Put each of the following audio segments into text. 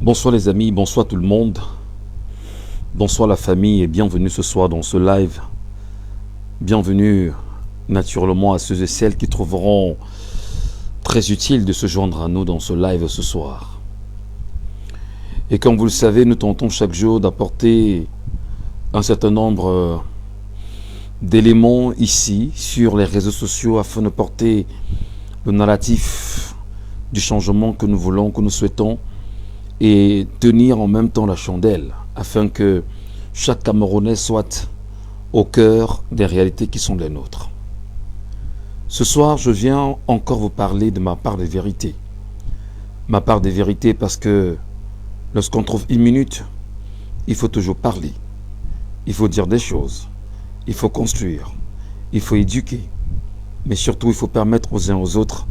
Bonsoir les amis, bonsoir tout le monde, bonsoir la famille et bienvenue ce soir dans ce live. Bienvenue naturellement à ceux et celles qui trouveront très utile de se joindre à nous dans ce live ce soir. Et comme vous le savez, nous tentons chaque jour d'apporter un certain nombre d'éléments ici sur les réseaux sociaux afin de porter le narratif du changement que nous voulons, que nous souhaitons, et tenir en même temps la chandelle afin que chaque Camerounais soit au cœur des réalités qui sont les nôtres. Ce soir, je viens encore vous parler de ma part de vérité. Ma part de vérité parce que lorsqu'on trouve une minute, il faut toujours parler. Il faut dire des choses. Il faut construire. Il faut éduquer. Mais surtout, il faut permettre aux uns aux autres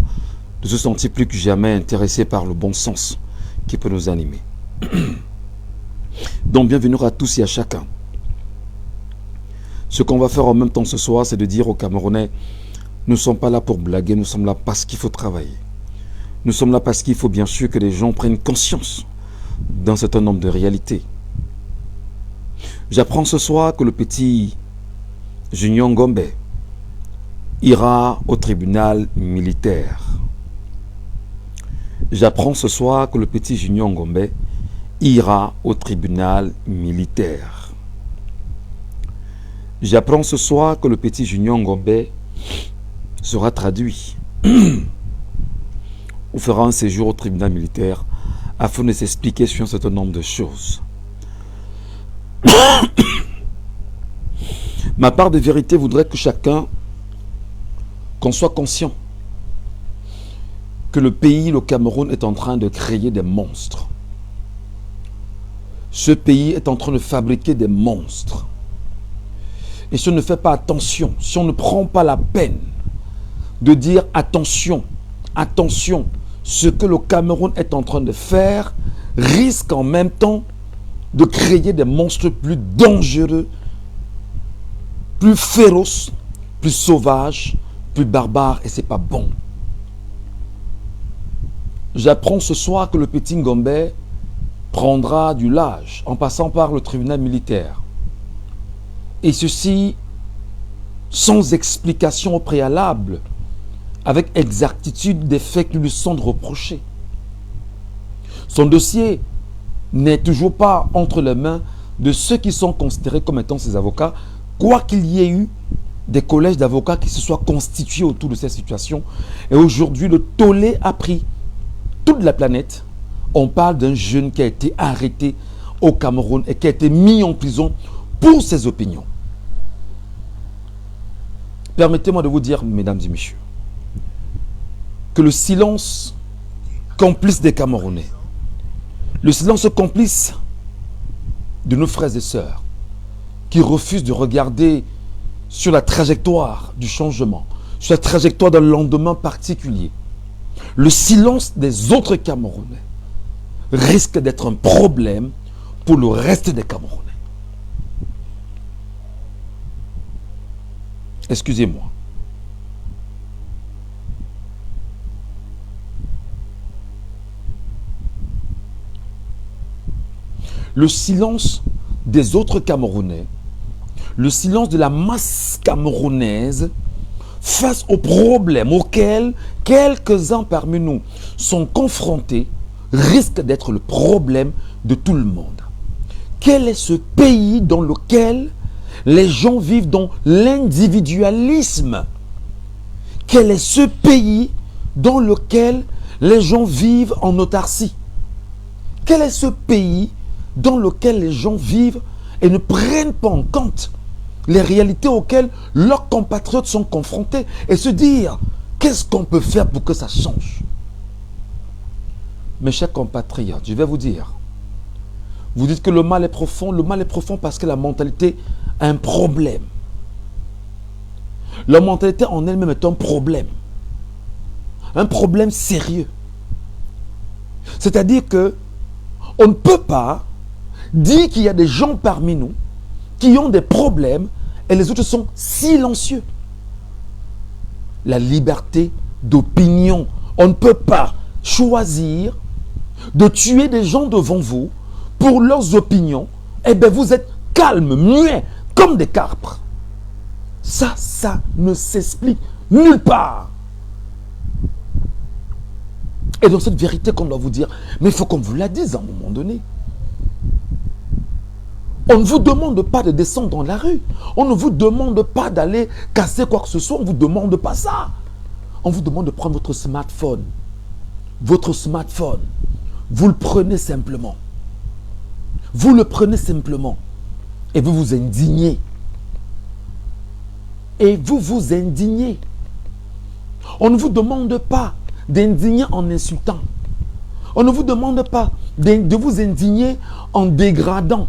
de se sentir plus que jamais intéressés par le bon sens qui peut nous animer. Donc bienvenue à tous et à chacun. Ce qu'on va faire en même temps ce soir, c'est de dire aux Camerounais, nous ne sommes pas là pour blaguer, nous sommes là parce qu'il faut travailler. Nous sommes là parce qu'il faut bien sûr que les gens prennent conscience d'un certain nombre de réalités. J'apprends ce soir que le petit Junior Ngombe ira au tribunal militaire. J'apprends ce soir que le petit Junior Ngombe ira au tribunal militaire. J'apprends ce soir que le petit Junior Ngombe sera traduit ou fera un séjour au tribunal militaire afin de s'expliquer sur un certain nombre de choses. Ma part de vérité voudrait que chacun, qu'on soit conscient que le pays, le Cameroun, est en train de créer des monstres. Ce pays est en train de fabriquer des monstres. Et si on ne fait pas attention, si on ne prend pas la peine de dire attention, attention, ce que le Cameroun est en train de faire risque en même temps de créer des monstres plus dangereux, plus féroces, plus sauvages, plus barbares, et c'est pas bon. J'apprends ce soir que le petit Ngombe prendra du large en passant par le tribunal militaire. Et ceci sans explication au préalable, avec exactitude des faits qui lui sont reprochés. Son dossier n'est toujours pas entre les mains de ceux qui sont considérés comme étant ses avocats, quoi qu'il y ait eu des collèges d'avocats qui se soient constitués autour de cette situation. Et aujourd'hui, le tollé a pris toute la planète. On parle d'un jeune qui a été arrêté au Cameroun et qui a été mis en prison pour ses opinions. Permettez-moi de vous dire, mesdames et messieurs, que le silence complice des Camerounais, le silence complice de nos frères et sœurs qui refusent de regarder sur la trajectoire du changement, sur la trajectoire d'un lendemain particulier, le silence des autres Camerounais risque d'être un problème pour le reste des Camerounais. Excusez-moi. Le silence des autres Camerounais, le silence de la masse camerounaise face aux problèmes auxquels quelques-uns parmi nous sont confrontés risque d'être le problème de tout le monde. Quel est ce pays dans lequel les gens vivent dans l'individualisme? Quel est ce pays dans lequel les gens vivent en autarcie? Quel est ce pays dans lequel les gens vivent et ne prennent pas en compte les réalités auxquelles leurs compatriotes sont confrontés et se dire qu'est-ce qu'on peut faire pour que ça change? Mes chers compatriotes, je vais vous dire, vous dites que le mal est profond parce que la mentalité a un problème. La mentalité en elle-même est un problème sérieux. C'est-à-dire que on ne peut pas dire qu'il y a des gens parmi nous qui ont des problèmes et les autres sont silencieux. La liberté d'opinion. On ne peut pas choisir de tuer des gens devant vous pour leurs opinions, eh bien vous êtes calmes, muets, comme des carpes. Ça ne s'explique nulle part. Et dans cette vérité qu'on doit vous dire, mais il faut qu'on vous la dise à un moment donné. On ne vous demande pas de descendre dans la rue. On ne vous demande pas d'aller casser quoi que ce soit. On ne vous demande pas ça. On vous demande de prendre votre smartphone. Votre smartphone. Vous le prenez simplement. Vous le prenez simplement. Et vous vous indignez. Et vous vous indignez. On ne vous demande pas d'indigner en insultant. On ne vous demande pas de vous indigner en dégradant.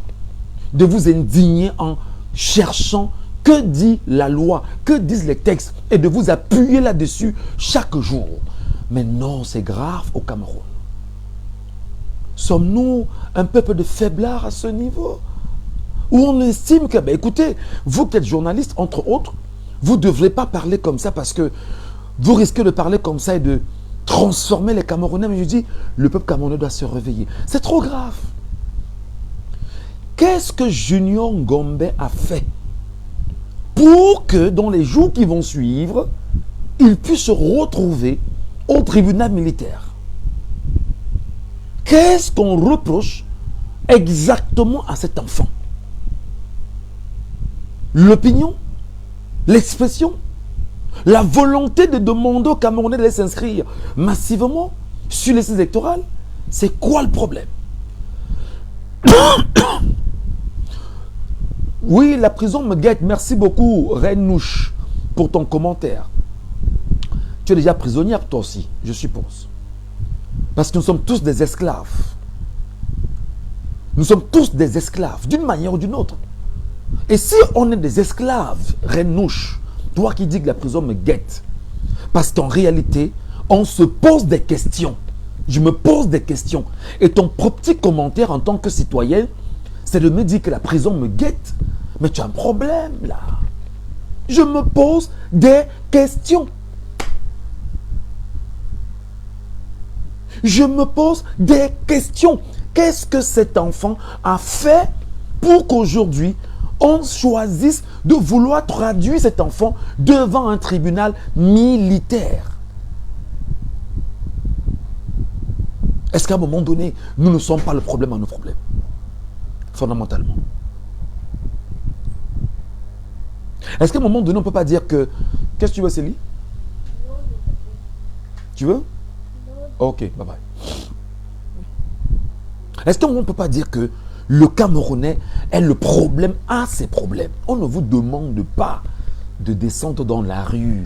De vous indigner en cherchant que dit la loi, que disent les textes, et de vous appuyer là-dessus chaque jour. Mais non, c'est grave au Cameroun. Sommes-nous un peuple de faiblards à ce niveau? Où on estime que, ben écoutez, vous qui êtes journaliste, entre autres, vous ne devrez pas parler comme ça parce que vous risquez de parler comme ça et de transformer les Camerounais. Mais je dis, le peuple camerounais doit se réveiller. C'est trop grave. Qu'est-ce que Junior Ngombe a fait pour que dans les jours qui vont suivre, il puisse se retrouver au tribunal militaire? Qu'est-ce qu'on reproche exactement à cet enfant? L'opinion? L'expression? La volonté de demander aux Camerounais de s'inscrire massivement sur les listes électorales? C'est quoi le problème? Oui, la prison me guette. Merci beaucoup, Renouche, pour ton commentaire. Tu es déjà prisonnière, toi aussi, je suppose. Parce que nous sommes tous des esclaves. Nous sommes tous des esclaves, d'une manière ou d'une autre. Et si on est des esclaves, Renouche, toi qui dis que la prison me guette, parce qu'en réalité, on se pose des questions. Je me pose des questions. Et ton petit commentaire en tant que citoyen, c'est de me dire que la prison me guette. Mais tu as un problème là. Je me pose des questions. Je me pose des questions. Qu'est-ce que cet enfant a fait pour qu'aujourd'hui, on choisisse de vouloir traduire cet enfant devant un tribunal militaire? Est-ce qu'à un moment donné, nous ne sommes pas le problème à nos problèmes? Fondamentalement. Est-ce qu'à un moment donné, on ne peut pas dire que... Qu'est-ce que tu veux, Célie? Tu veux? Ok, bye bye. Est-ce qu'on ne peut pas dire que le Camerounais est le problème à ses problèmes? On ne vous demande pas de descendre dans la rue.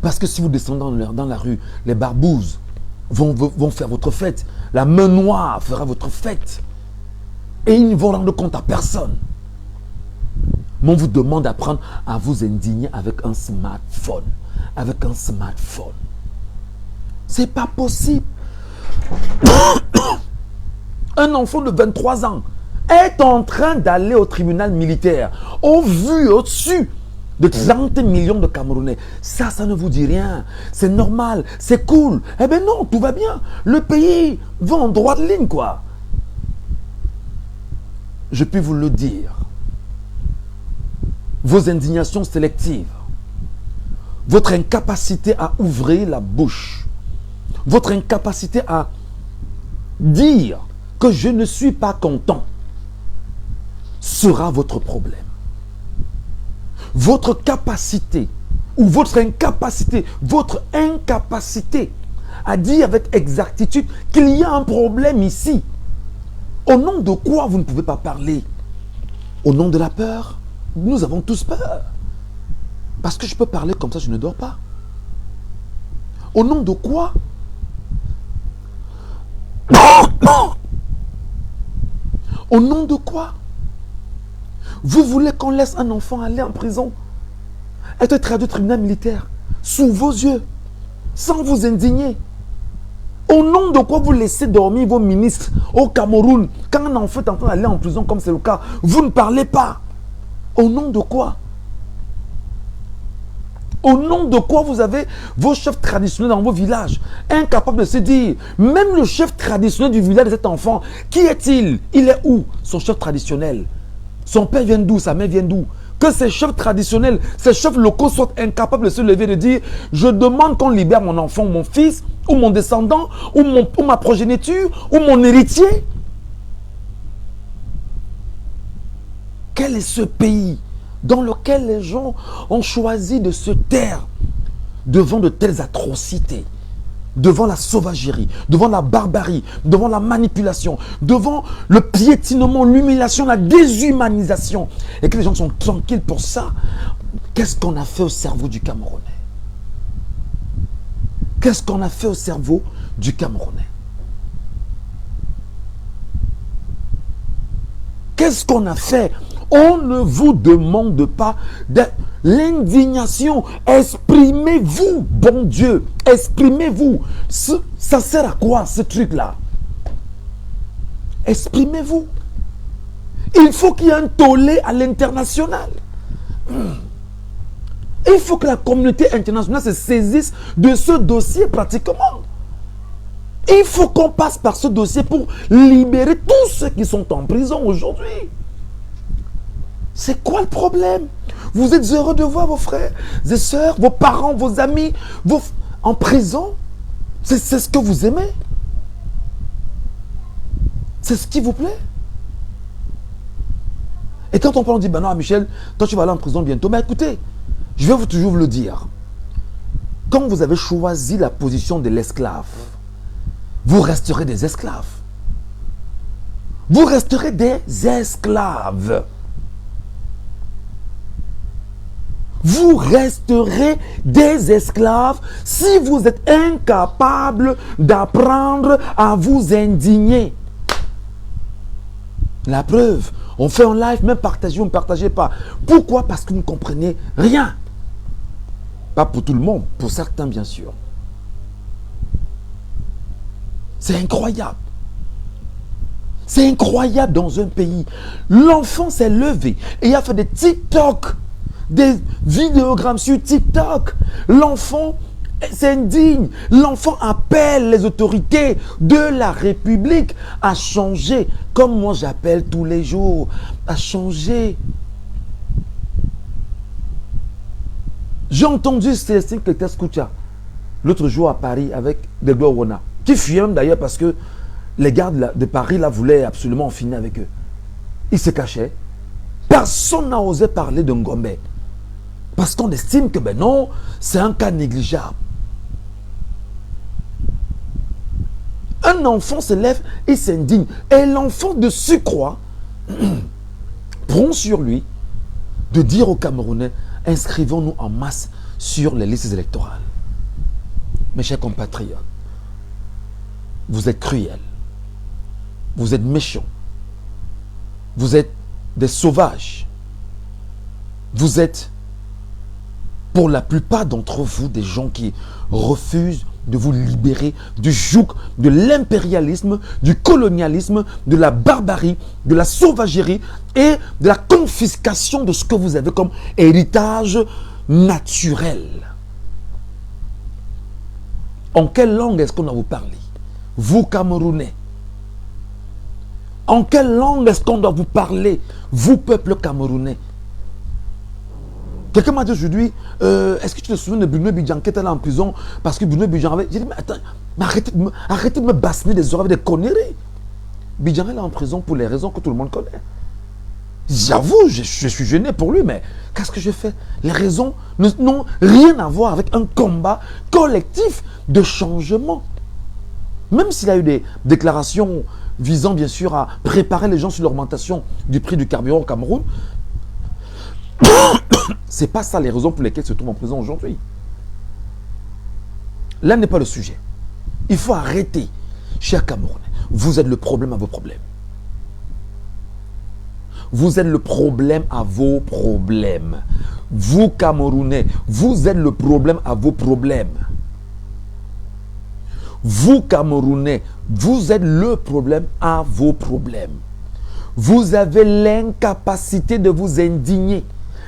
Parce que si vous descendez dans la rue, les barbouzes vont faire votre fête. La main noire fera votre fête. Et ils ne vont rendre compte à personne. Mais on vous demande d'apprendre à vous indigner avec un smartphone. Avec un smartphone. C'est pas possible. Un enfant de 23 ans est en train d'aller au tribunal militaire au vu au-dessus de 30 millions de Camerounais. Ça ne vous dit rien. C'est normal, c'est cool. Eh bien non, tout va bien. Le pays va en droite ligne, quoi. Je puis vous le dire. Vos indignations sélectives, votre incapacité à ouvrir la bouche, votre incapacité à dire que je ne suis pas content sera votre problème. Votre capacité ou votre incapacité à dire avec exactitude qu'il y a un problème ici. Au nom de quoi vous ne pouvez pas parler? Au nom de la peur? Nous avons tous peur. Parce que je peux parler comme ça, je ne dors pas. Au nom de quoi? Au nom de quoi? Vous voulez qu'on laisse un enfant aller en prison, être traduit au tribunal militaire, sous vos yeux, sans vous indigner? Au nom de quoi vous laissez dormir vos ministres au Cameroun? Quand un enfant est en train d'aller en prison, comme c'est le cas, vous ne parlez pas. Au nom de quoi? Au nom de quoi vous avez vos chefs traditionnels dans vos villages, incapables de se dire, même le chef traditionnel du village de cet enfant, qui est-il? Il est où, son chef traditionnel? Son père vient d'où? Sa mère vient d'où? Que ces chefs traditionnels, ces chefs locaux soient incapables de se lever et de dire, je demande qu'on libère mon enfant, mon fils, ou mon descendant, ou ma progéniture, ou mon héritier. Quel est ce pays dans lequel les gens ont choisi de se taire devant de telles atrocités, devant la sauvagerie, devant la barbarie, devant la manipulation, devant le piétinement, l'humiliation, la déshumanisation, et que les gens sont tranquilles pour ça? Qu'est-ce qu'on a fait au cerveau du Camerounais? Qu'est-ce qu'on a fait au cerveau du Camerounais? Qu'est-ce qu'on a fait? On ne vous demande pas de l'indignation. Exprimez-vous, bon Dieu. Exprimez-vous. Ça sert à quoi ce truc-là? Exprimez-vous. Il faut qu'il y ait un tollé à l'international. Il faut que la communauté internationale se saisisse de ce dossier pratiquement. Il faut qu'on passe par ce dossier pour libérer tous ceux qui sont en prison aujourd'hui. C'est quoi le problème? Vous êtes heureux de voir vos frères et sœurs, vos parents, vos amis en prison? C'est ce que vous aimez? C'est ce qui vous plaît? Et quand on parle, on dit, ben non, Michel, toi tu vas aller en prison bientôt. Mais écoutez, je vais toujours vous le dire. Quand vous avez choisi la position de l'esclave, vous resterez des esclaves. Vous resterez des esclaves. Vous resterez des esclaves si vous êtes incapables d'apprendre à vous indigner. La preuve, on fait un live, même partagez ou ne partagez pas. Pourquoi? Parce que vous ne comprenez rien. Pas pour tout le monde, pour certains bien sûr. C'est incroyable. C'est incroyable dans un pays. L'enfant s'est levé et a fait des TikTok, des vidéogrammes sur TikTok. L'enfant s'indigne. L'enfant appelle les autorités de la République à changer, comme moi j'appelle tous les jours, à changer. J'ai entendu Célestine Clétès-Koutia l'autre jour à Paris avec Deglo Wona, qui fuyait même d'ailleurs parce que les gardes de Paris là voulaient absolument en finir avec eux. Ils se cachaient. Personne n'a osé parler de Ngombe. Parce qu'on estime que ben non, c'est un cas négligeable. Un enfant se lève et s'indigne. Et l'enfant de surcroît prend sur lui de dire aux Camerounais, inscrivons-nous en masse sur les listes électorales. Mes chers compatriotes, vous êtes cruels. Vous êtes méchants. Vous êtes des sauvages. Vous êtes, pour la plupart d'entre vous, des gens qui refusent de vous libérer du joug de l'impérialisme, du colonialisme, de la barbarie, de la sauvagerie et de la confiscation de ce que vous avez comme héritage naturel. En quelle langue est-ce qu'on doit vous parler? Vous, Camerounais. En quelle langue est-ce qu'on doit vous parler? Vous, peuple camerounais. Quelqu'un m'a dit aujourd'hui, est-ce que tu te souviens de Bruno Bidjan qui était là en prison parce que Bruno Bidjan avait... J'ai dit, mais attends, mais arrêtez de me bassiner des oreilles, des conneries. Bidjan est là en prison pour les raisons que tout le monde connaît. J'avoue, je suis gêné pour lui, mais qu'est-ce que je fais? Les raisons n'ont rien à voir avec un combat collectif de changement. Même s'il y a eu des déclarations visant bien sûr à préparer les gens sur l'augmentation du prix du carburant au Cameroun, ce n'est pas ça les raisons pour lesquelles ils se trouvent en prison aujourd'hui. Là n'est pas le sujet. Il faut arrêter, chers Camerounais. Vous êtes le problème à vos problèmes. Vous êtes le problème à vos problèmes. Vous, Camerounais, vous êtes le problème à vos problèmes. Vous, Camerounais, vous êtes le problème à vos problèmes. Vous avez l'incapacité de vous indigner.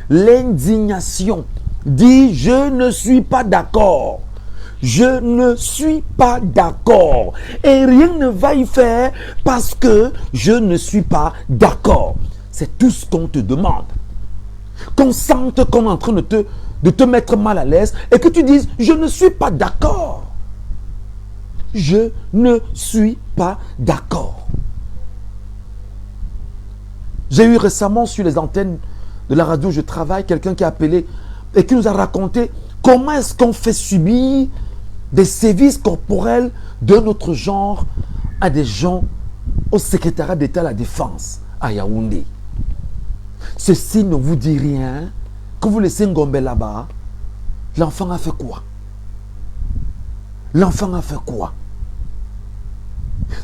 L'indignation Dis, je ne suis pas d'accord. Je ne suis pas d'accord. Et rien ne va y faire parce que je ne suis pas d'accord. C'est tout ce qu'on te demande. Qu'on sente qu'on est en train de te mettre mal à l'aise et que tu dises, je ne suis pas d'accord. Je ne suis pas d'accord. J'ai eu récemment sur les antennes de la radio où je travaille, quelqu'un qui a appelé et qui nous a raconté comment est-ce qu'on fait subir des sévices corporels de notre genre à des gens au secrétariat d'État à la Défense à Yaoundé. Ceci ne vous dit rien. Que vous laissez Ngombe là-bas, l'enfant a fait quoi? L'enfant a fait quoi?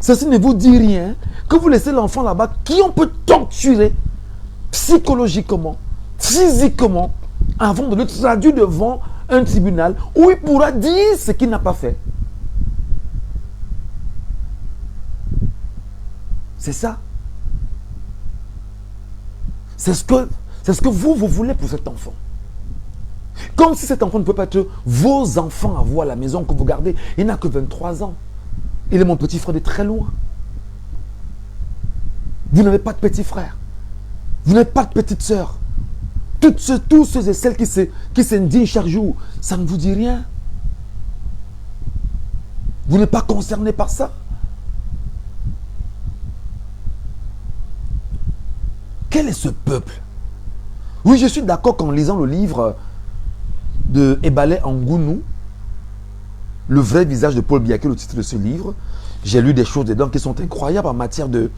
Ceci ne vous dit rien. Que vous laissez l'enfant là-bas qui on peut torturer psychologiquement, physiquement, avant de le traduire devant un tribunal où il pourra dire ce qu'il n'a pas fait. C'est ça. C'est ce que vous voulez pour cet enfant. Comme si cet enfant ne peut pas être vos enfants à vous à la maison que vous gardez. Il n'a que 23 ans. Il est mon petit frère de très loin. Vous n'avez pas de petit frère. Vous n'avez pas de petite sœur. Tous ceux et celles qui s'indignent chaque jour, ça ne vous dit rien. Vous n'êtes pas concerné par ça. Quel est ce peuple? Oui, je suis d'accord qu'en lisant le livre de Ebale Angounou, Le vrai visage de Paul Biya, le titre de ce livre, j'ai lu des choses dedans qui sont incroyables en matière de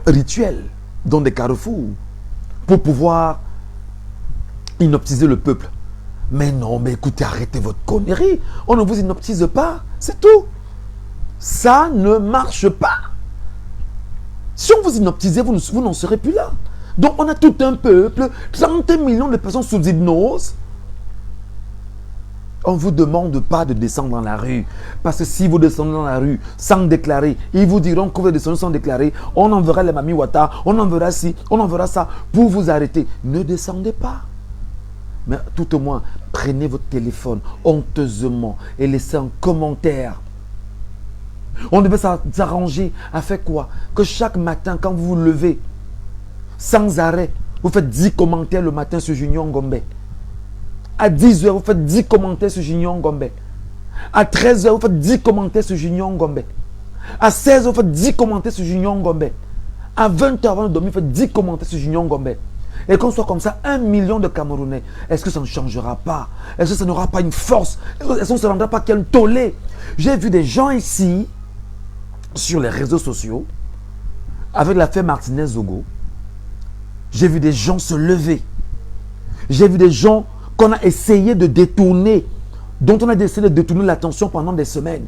rituels, dans des carrefours, pour pouvoir inoptiser le peuple. Mais non, mais écoutez, arrêtez votre connerie. On ne vous inoptise pas, c'est tout. Ça ne marche pas. Si on vous inoptisait, vous n'en serez plus là. Donc on a tout un peuple, 30 millions de personnes sous hypnose. On ne vous demande pas de descendre dans la rue. Parce que si vous descendez dans la rue sans déclarer, ils vous diront que vous descendez sans déclarer. On enverra les Mami Wata, on enverra ci, on enverra ça pour vous arrêter. Ne descendez pas. Mais tout au moins, prenez votre téléphone honteusement et laissez un commentaire. On devait s'arranger à faire quoi? Que chaque matin, quand vous vous levez, sans arrêt, vous faites 10 commentaires le matin sur Junior Ngombe. À 10 h, vous faites 10 commentaires sur Junior Ngombe. À 13 h, vous faites 10 commentaires sur Junior Ngombe. À 16 h, vous faites 10 commentaires sur Junior Ngombe. À 20 h avant de dormir, vous faites 10 commentaires sur Junior Ngombe. Et qu'on soit comme ça, 1 million de Camerounais, est-ce que ça ne changera pas? Est-ce que ça n'aura pas une force? Est-ce qu'on ne se rendra pas qu'un tollé? J'ai vu des gens ici, sur les réseaux sociaux, avec l'affaire Martinez-Zogo. J'ai vu des gens se lever. J'ai vu des gens qu'on a essayé de détourner, dont on a essayé de détourner l'attention pendant des semaines.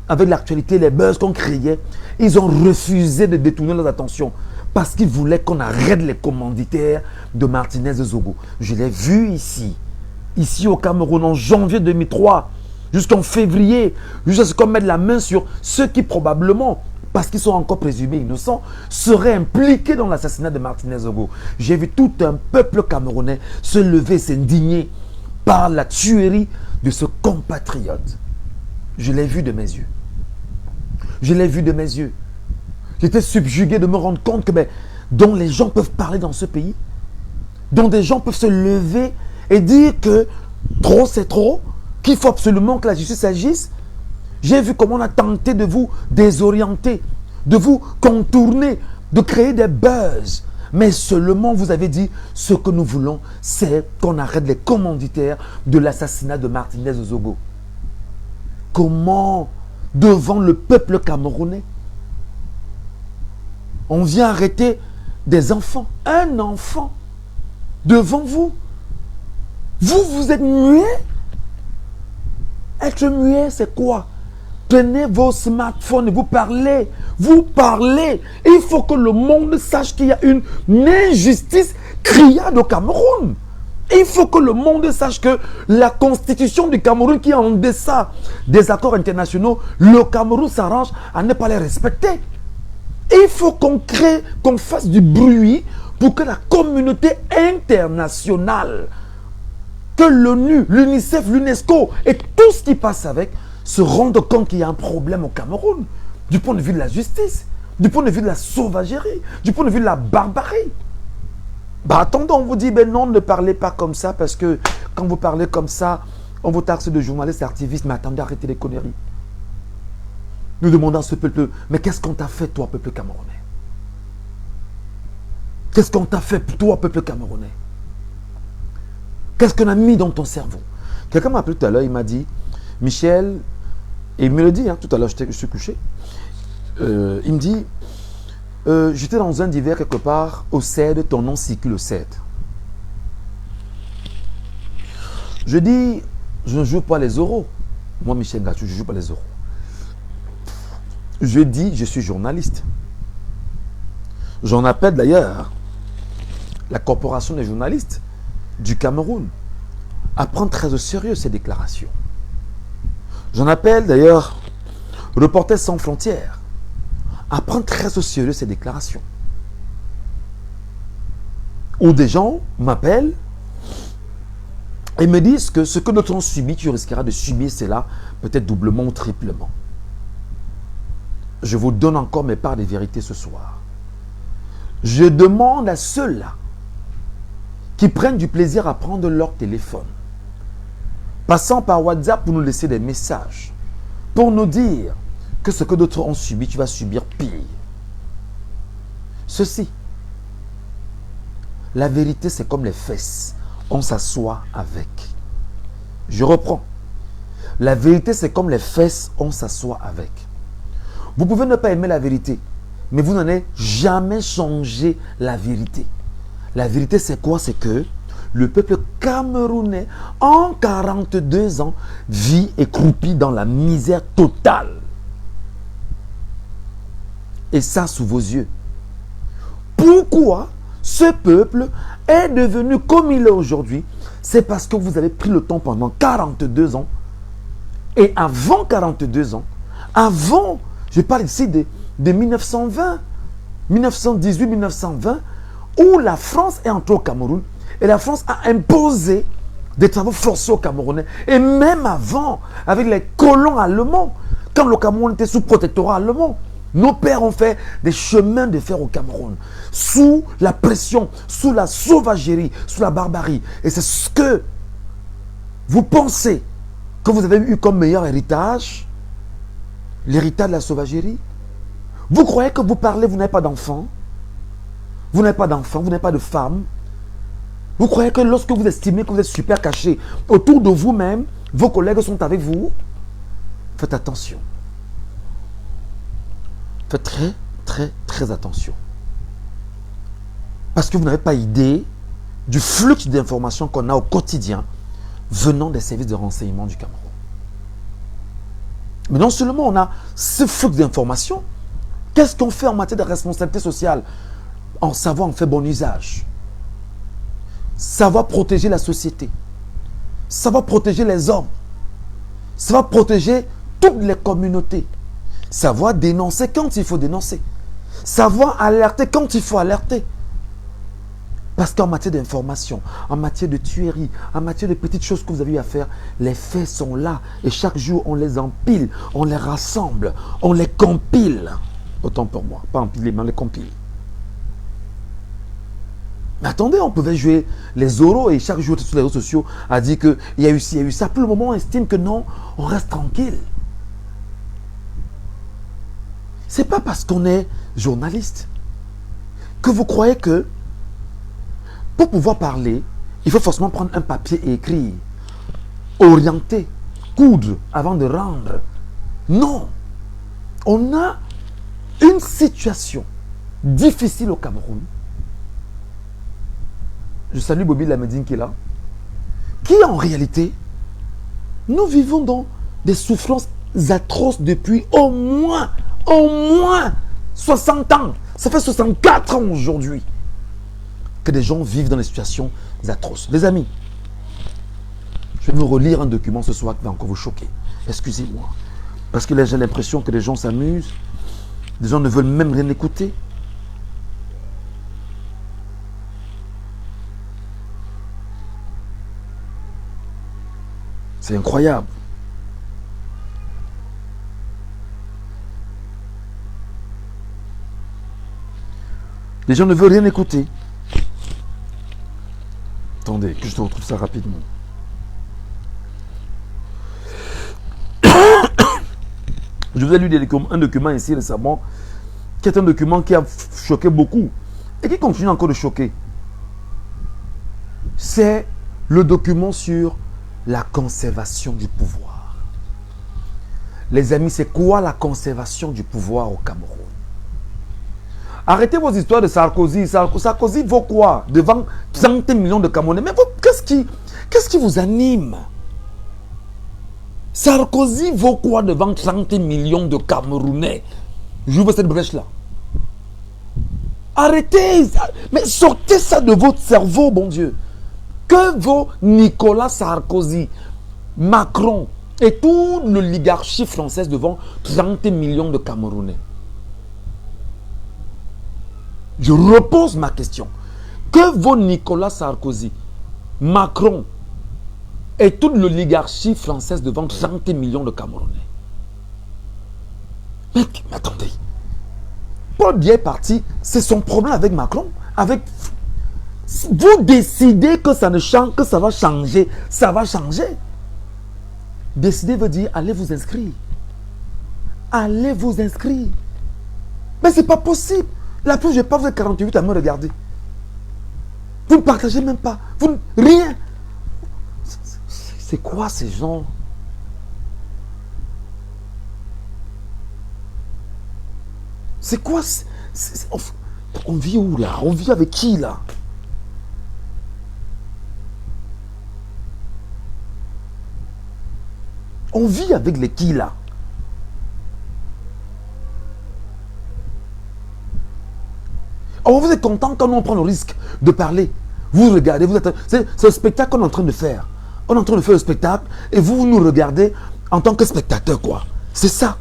Avec l'actualité, les buzz qu'on criait, ils ont refusé de détourner leur attention parce qu'ils voulaient qu'on arrête les commanditaires de Martinez et Zogo. Je l'ai vu ici au Cameroun en janvier 2003, jusqu'en février, jusqu'à ce qu'on mette la main sur ceux qui probablement, parce qu'ils sont encore présumés innocents, seraient impliqués dans l'assassinat de Martinez Zogo. J'ai vu tout un peuple camerounais se lever, s'indigner par la tuerie de ce compatriote. Je l'ai vu de mes yeux. Je l'ai vu de mes yeux. J'étais subjugué de me rendre compte que dont les gens peuvent parler dans ce pays, dont des gens peuvent se lever et dire que trop c'est trop, qu'il faut absolument que la justice agisse. J'ai vu comment on a tenté de vous désorienter, de vous contourner, de créer des buzz. Mais seulement vous avez dit, ce que nous voulons, c'est qu'on arrête les commanditaires de l'assassinat de Martinez Zogo. Comment, devant le peuple camerounais, on vient arrêter des enfants, un enfant, devant vous. Vous êtes muet. Être muet, c'est quoi? Prenez vos smartphones et vous parlez. Vous parlez. Il faut que le monde sache qu'il y a une injustice criarde au Cameroun. Il faut que le monde sache que la constitution du Cameroun qui est en deçà des accords internationaux, le Cameroun s'arrange à ne pas les respecter. Il faut qu'on fasse du bruit pour que la communauté internationale que l'ONU, l'UNICEF, l'UNESCO et tout ce qui passe avec se rendent compte qu'il y a un problème au Cameroun, du point de vue de la justice, du point de vue de la sauvagerie, du point de vue de la barbarie. Bah attendez, on vous dit, ben non, ne parlez pas comme ça, parce que quand vous parlez comme ça, on vous taxe de journalistes et activistes, mais attendez, arrêtez les conneries. Nous demandons à ce peuple, mais qu'est-ce qu'on t'a fait, toi, peuple camerounais? Qu'est-ce qu'on t'a fait, toi, peuple camerounais? Qu'est-ce qu'on a mis dans ton cerveau? Quelqu'un m'a appelé tout à l'heure, il m'a dit, Michel, et il me le dit, hein, tout à l'heure, je suis couché, il me dit, j'étais dans un divers quelque part, au CED, ton nom circule au CED. Je dis, je ne joue pas les euros. Moi, Michel Gatou, je ne joue pas les euros. Je dis, je suis journaliste. J'en appelle d'ailleurs la corporation des journalistes du Cameroun à prendre très au sérieux ces déclarations. J'en appelle d'ailleurs Reporters sans frontières à prendre très au sérieux ces déclarations. Où des gens m'appellent et me disent que ce que d'autres ont subi, tu risqueras de subir cela peut-être doublement ou triplement. Je vous donne encore mes parts de vérité ce soir. Je demande à ceux-là qui prennent du plaisir à prendre leur téléphone, passant par WhatsApp pour nous laisser des messages, pour nous dire que ce que d'autres ont subi, tu vas subir pire. Ceci, la vérité c'est comme les fesses, on s'assoit avec. Je reprends. La vérité c'est comme les fesses, on s'assoit avec. Vous pouvez ne pas aimer la vérité, mais vous n'en avez jamais changé la vérité. La vérité, c'est quoi? C'est que le peuple camerounais, en 42 ans, vit écroupi dans la misère totale. Et ça, sous vos yeux. Pourquoi ce peuple est devenu comme il est aujourd'hui? C'est parce que vous avez pris le temps pendant 42 ans. Et avant 42 ans, avant... Je parle ici de 1920, 1918, 1920, où la France est entrée au Cameroun et la France a imposé des travaux forcés aux Camerounais. Et même avant, avec les colons allemands, quand le Cameroun était sous protectorat allemand, nos pères ont fait des chemins de fer au Cameroun, sous la pression, sous la sauvagerie, sous la barbarie. Et c'est ce que vous pensez que vous avez eu comme meilleur héritage. L'héritage de la sauvagerie. Vous croyez que vous parlez, vous n'avez pas d'enfants? Vous n'avez pas d'enfants, vous n'avez pas de femmes? Vous croyez que lorsque vous estimez que vous êtes super caché autour de vous-même, vos collègues sont avec vous? Faites attention. Faites très, très, très attention. Parce que vous n'avez pas idée du flux d'informations qu'on a au quotidien venant des services de renseignement du Cameroun. Mais non seulement on a ce flux d'informations, qu'est-ce qu'on fait en matière de responsabilité sociale? En savoir en fait bon usage. Savoir protéger la société. Savoir protéger les hommes. Savoir protéger toutes les communautés. Savoir dénoncer quand il faut dénoncer. Savoir alerter quand il faut alerter. Parce qu'en matière d'information, en matière de tuerie, en matière de petites choses que vous avez eu à faire, les faits sont là. Et chaque jour, on les empile, on les rassemble, on les compile. Autant pour moi, pas empiler, mais on les compile. Mais attendez, on pouvait jouer les oraux et chaque jour sur les réseaux sociaux a dit qu'il y a eu ci, il y a eu ça. Pour le moment, on estime que non, on reste tranquille. C'est pas parce qu'on est journaliste que vous croyez que pour pouvoir parler, il faut forcément prendre un papier et écrire, orienter, coudre avant de rendre. Non. On a une situation difficile au Cameroun. Je salue Bobby Lamedine qui est là. Qui en réalité, nous vivons dans des souffrances atroces depuis au moins 60 ans. Ça fait 64 ans aujourd'hui que des gens vivent dans des situations atroces. Les amis, je vais vous relire un document ce soir qui va encore vous choquer. Excusez-moi. Parce que là, j'ai l'impression que les gens s'amusent. Les gens ne veulent même rien écouter. C'est incroyable. Les gens ne veulent rien écouter. Attendez, que je te retrouve ça rapidement. Je vous ai lu un document ici récemment, qui est un document qui a choqué beaucoup et qui continue encore de choquer. C'est le document sur la conservation du pouvoir. Les amis, c'est quoi la conservation du pouvoir au Cameroun? Arrêtez vos histoires de Sarkozy. Sarkozy vaut quoi devant 30 millions de Camerounais? Mais qu'est-ce qui vous anime? Sarkozy vaut quoi devant 30 millions de Camerounais? J'ouvre cette brèche-là. Arrêtez. Mais sortez ça de votre cerveau, bon Dieu. Que vaut Nicolas Sarkozy, Macron et toute l'oligarchie française devant 30 millions de Camerounais? Je repose ma question. Que vaut Nicolas Sarkozy, Macron et toute l'oligarchie française devant 30 millions de Camerounais? Mais attendez. Paul Biya est parti, c'est son problème avec Macron. Vous décidez que ça ne change, que ça va changer. Ça va changer. Décider veut dire allez vous inscrire. Allez vous inscrire. Mais c'est pas possible. La preuve, je n'ai pas vous êtes 48 à me regarder. Vous ne partagez même pas. Rien. C'est quoi ces gens? C'est quoi? On vit où là? On vit avec qui là? On vit avec les qui là? Alors vous êtes content quand on prend le risque de parler. Vous regardez, c'est le spectacle qu'on est en train de faire. On est en train de faire le spectacle et vous nous regardez en tant que spectateur, quoi. C'est ça.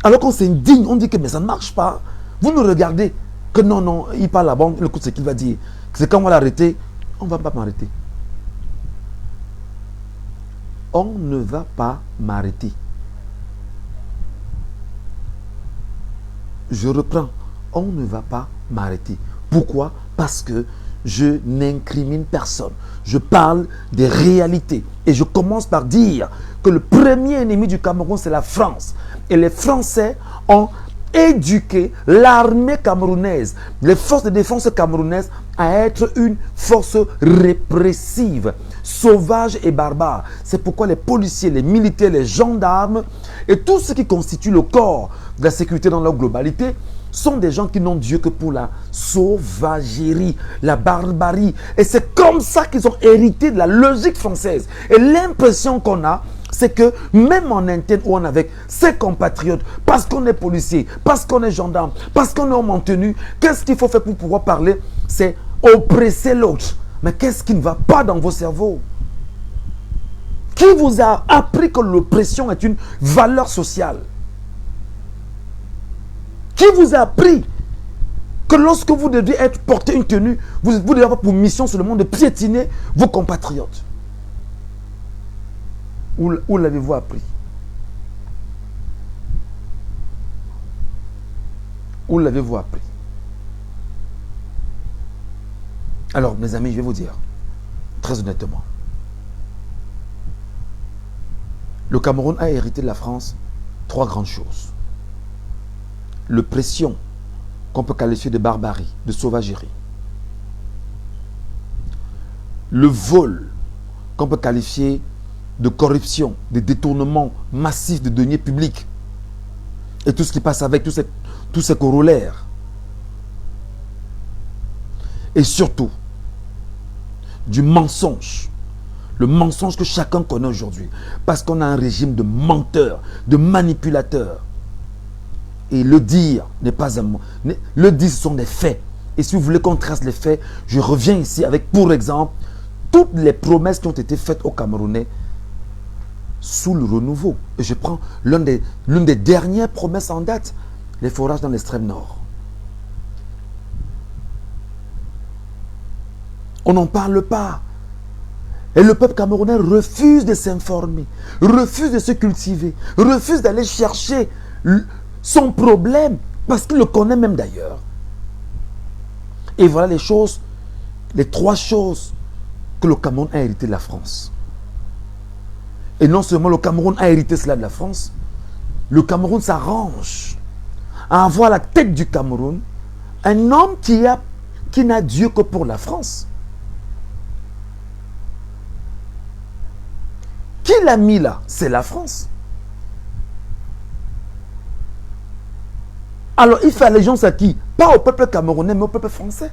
Alors qu'on s'indigne, on dit que mais ça ne marche pas. Vous nous regardez que non, il parle là-bas, il écoute ce qu'il va dire. C'est quand on va l'arrêter, on ne va pas m'arrêter. On ne va pas m'arrêter. Je reprends. On ne va pas m'arrêter. Pourquoi? Parce que je n'incrimine personne. Je parle des réalités. Et je commence par dire que le premier ennemi du Cameroun, c'est la France. Et les Français ont éduqué l'armée camerounaise, les forces de défense camerounaises, à être une force répressive, sauvage et barbare. C'est pourquoi les policiers, les militaires, les gendarmes et tout ce qui constitue le corps de la sécurité dans leur globalité sont des gens qui n'ont Dieu que pour la sauvagerie, la barbarie. Et c'est comme ça qu'ils ont hérité de la logique française. Et l'impression qu'on a, c'est que même en interne ou en avec ses compatriotes, parce qu'on est policier, parce qu'on est gendarme, parce qu'on est homme en tenue, qu'est-ce qu'il faut faire pour pouvoir parler? C'est oppresser l'autre. Mais qu'est-ce qui ne va pas dans vos cerveaux? Qui vous a appris que l'oppression est une valeur sociale? Qui vous a appris que lorsque vous devez être porté une tenue, vous devez avoir pour mission seulement de piétiner vos compatriotes? Où l'avez-vous appris? Où l'avez-vous appris? Alors, mes amis, je vais vous dire, très honnêtement, le Cameroun a hérité de la France 3 grandes choses. L'oppression, qu'on peut qualifier de barbarie, de sauvagerie. Le vol, qu'on peut qualifier de corruption, de détournement massif de deniers publics. Et tout ce qui passe avec, tous ces corollaires. Et surtout, du mensonge. Le mensonge que chacun connaît aujourd'hui. Parce qu'on a un régime de menteurs, de manipulateurs. Et le dire n'est pas un mot. Le dire, ce sont des faits. Et si vous voulez qu'on trace les faits, je reviens ici avec, pour exemple, toutes les promesses qui ont été faites aux Camerounais sous le renouveau. Et je prends l'une des dernières promesses en date, les forages dans l'extrême nord. On n'en parle pas. Et le peuple camerounais refuse de s'informer, refuse de se cultiver, refuse d'aller chercher son problème, parce qu'il le connaît même d'ailleurs. Et voilà les choses, les trois choses que le Cameroun a hérité de la France. Et non seulement le Cameroun a hérité cela de la France, le Cameroun s'arrange à avoir à la tête du Cameroun un homme qui n'a Dieu que pour la France. Qui l'a mis là? C'est la France. Alors il fait allégeance à qui? Pas au peuple camerounais, mais au peuple français.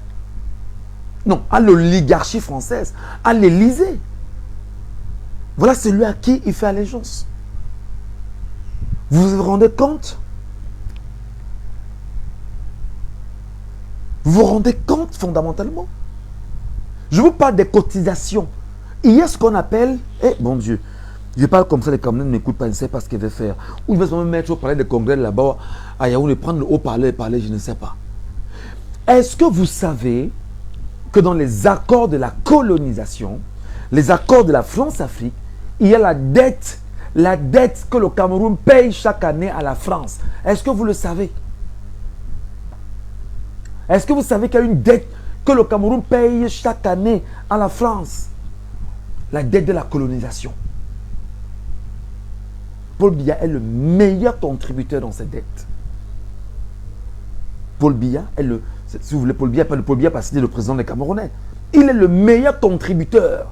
Non, à l'oligarchie française, à l'Élysée. Voilà celui à qui il fait allégeance. Vous vous rendez compte? Vous vous rendez compte fondamentalement? Je vous parle des cotisations. Il y a ce qu'on appelle, bon Dieu, je parle comme ça, les Camerounais ne m'écoutent pas, je ne sais pas ce qu'ils veulent faire. Ou ils veulent se mettre au palais des congrès là-bas, à Yaoundé, prendre le haut-parleur et parler, je ne sais pas. Est-ce que vous savez que dans les accords de la colonisation, les accords de la France-Afrique, il y a la dette que le Cameroun paye chaque année à la France? Est-ce que vous le savez? Est-ce que vous savez qu'il y a une dette que le Cameroun paye chaque année à la France? La dette de la colonisation. Paul Biya est le meilleur contributeur dans cette dette. Paul Biya est le... Si vous voulez, Paul Biya, pas le Paul Biya parce qu'il est le président des Camerounais. Il est le meilleur contributeur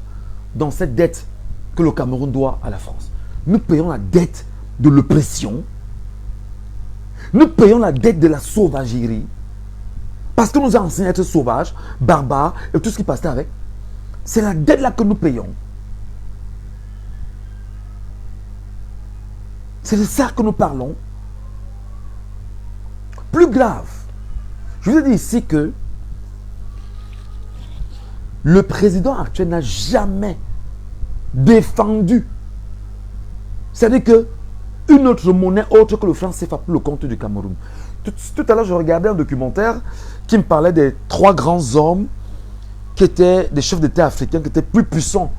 dans cette dette que le Cameroun doit à la France. Nous payons la dette de l'oppression. Nous payons la dette de la sauvagerie. Parce que nous a enseigné à être sauvages, barbares et tout ce qui passait avec. C'est la dette là que nous payons. C'est de ça que nous parlons. Plus grave, je vous ai dit ici que le président actuel n'a jamais défendu. C'est-à-dire que une autre monnaie autre que le franc CFA pour le compte du Cameroun. Tout à l'heure, je regardais un documentaire qui me parlait des 3 grands hommes qui étaient des chefs d'État africains qui étaient plus puissants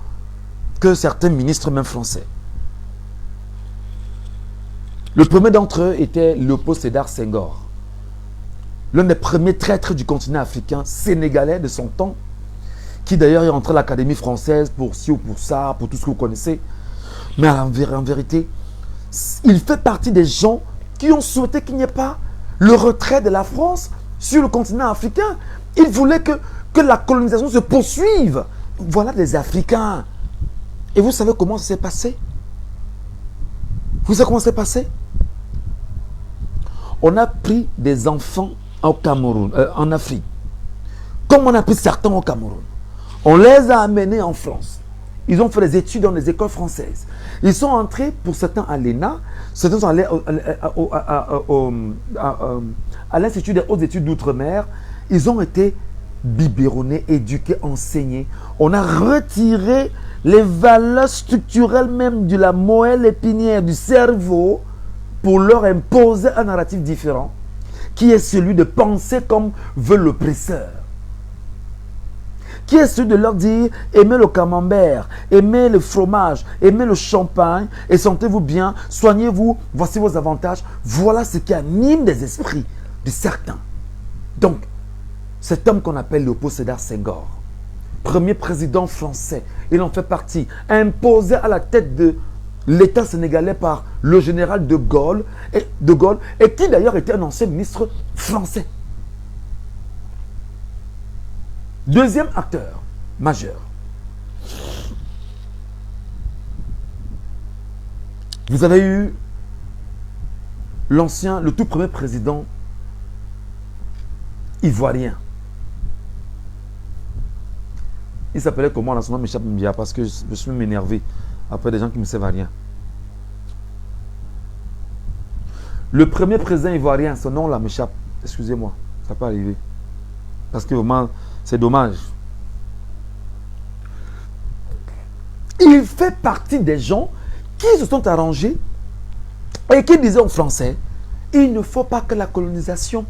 que certains ministres, même français. Le premier d'entre eux était Léopold Sédar Senghor, l'un des premiers traîtres du continent africain, sénégalais de son temps, qui d'ailleurs est entré à l'Académie française pour ci ou pour ça, pour tout ce que vous connaissez. Mais en vérité, il fait partie des gens qui ont souhaité qu'il n'y ait pas le retrait de la France sur le continent africain. Il voulait que la colonisation se poursuive. Voilà des Africains. Et vous savez comment ça s'est passé? Vous savez comment ça s'est passé? On a pris des enfants au Cameroun, en Afrique, comme on a pris certains au Cameroun. On les a amenés en France. Ils ont fait des études dans les écoles françaises. Ils sont entrés, pour certains, à l'ENA, certains sont allés à l'Institut des hautes études d'outre-mer. Ils ont été biberonnés, éduqués, enseignés. On a retiré les valeurs structurelles même de la moelle épinière du cerveau pour leur imposer un narratif différent, qui est celui de penser comme veut l'oppresseur. Qui est celui de leur dire, aimez le camembert, aimez le fromage, aimez le champagne, et sentez-vous bien, soignez-vous, voici vos avantages. Voilà ce qui anime des esprits de certains. Donc, cet homme qu'on appelle Léopold Sédar Senghor, premier président français, il en fait partie, imposé à la tête de l'État sénégalais par le général de Gaulle, et qui d'ailleurs était un ancien ministre français. Deuxième acteur majeur. Vous avez eu le tout premier président ivoirien. Il s'appelait comment? Son nom m'échappe bien parce que je me suis même énervé après des gens qui ne me servent à rien. Le premier président ivoirien, son nom là m'échappe. Excusez-moi, ça peut arriver. Parce que vraiment, c'est dommage. Il fait partie des gens qui se sont arrangés et qui disaient aux Français, il ne faut pas que la colonisation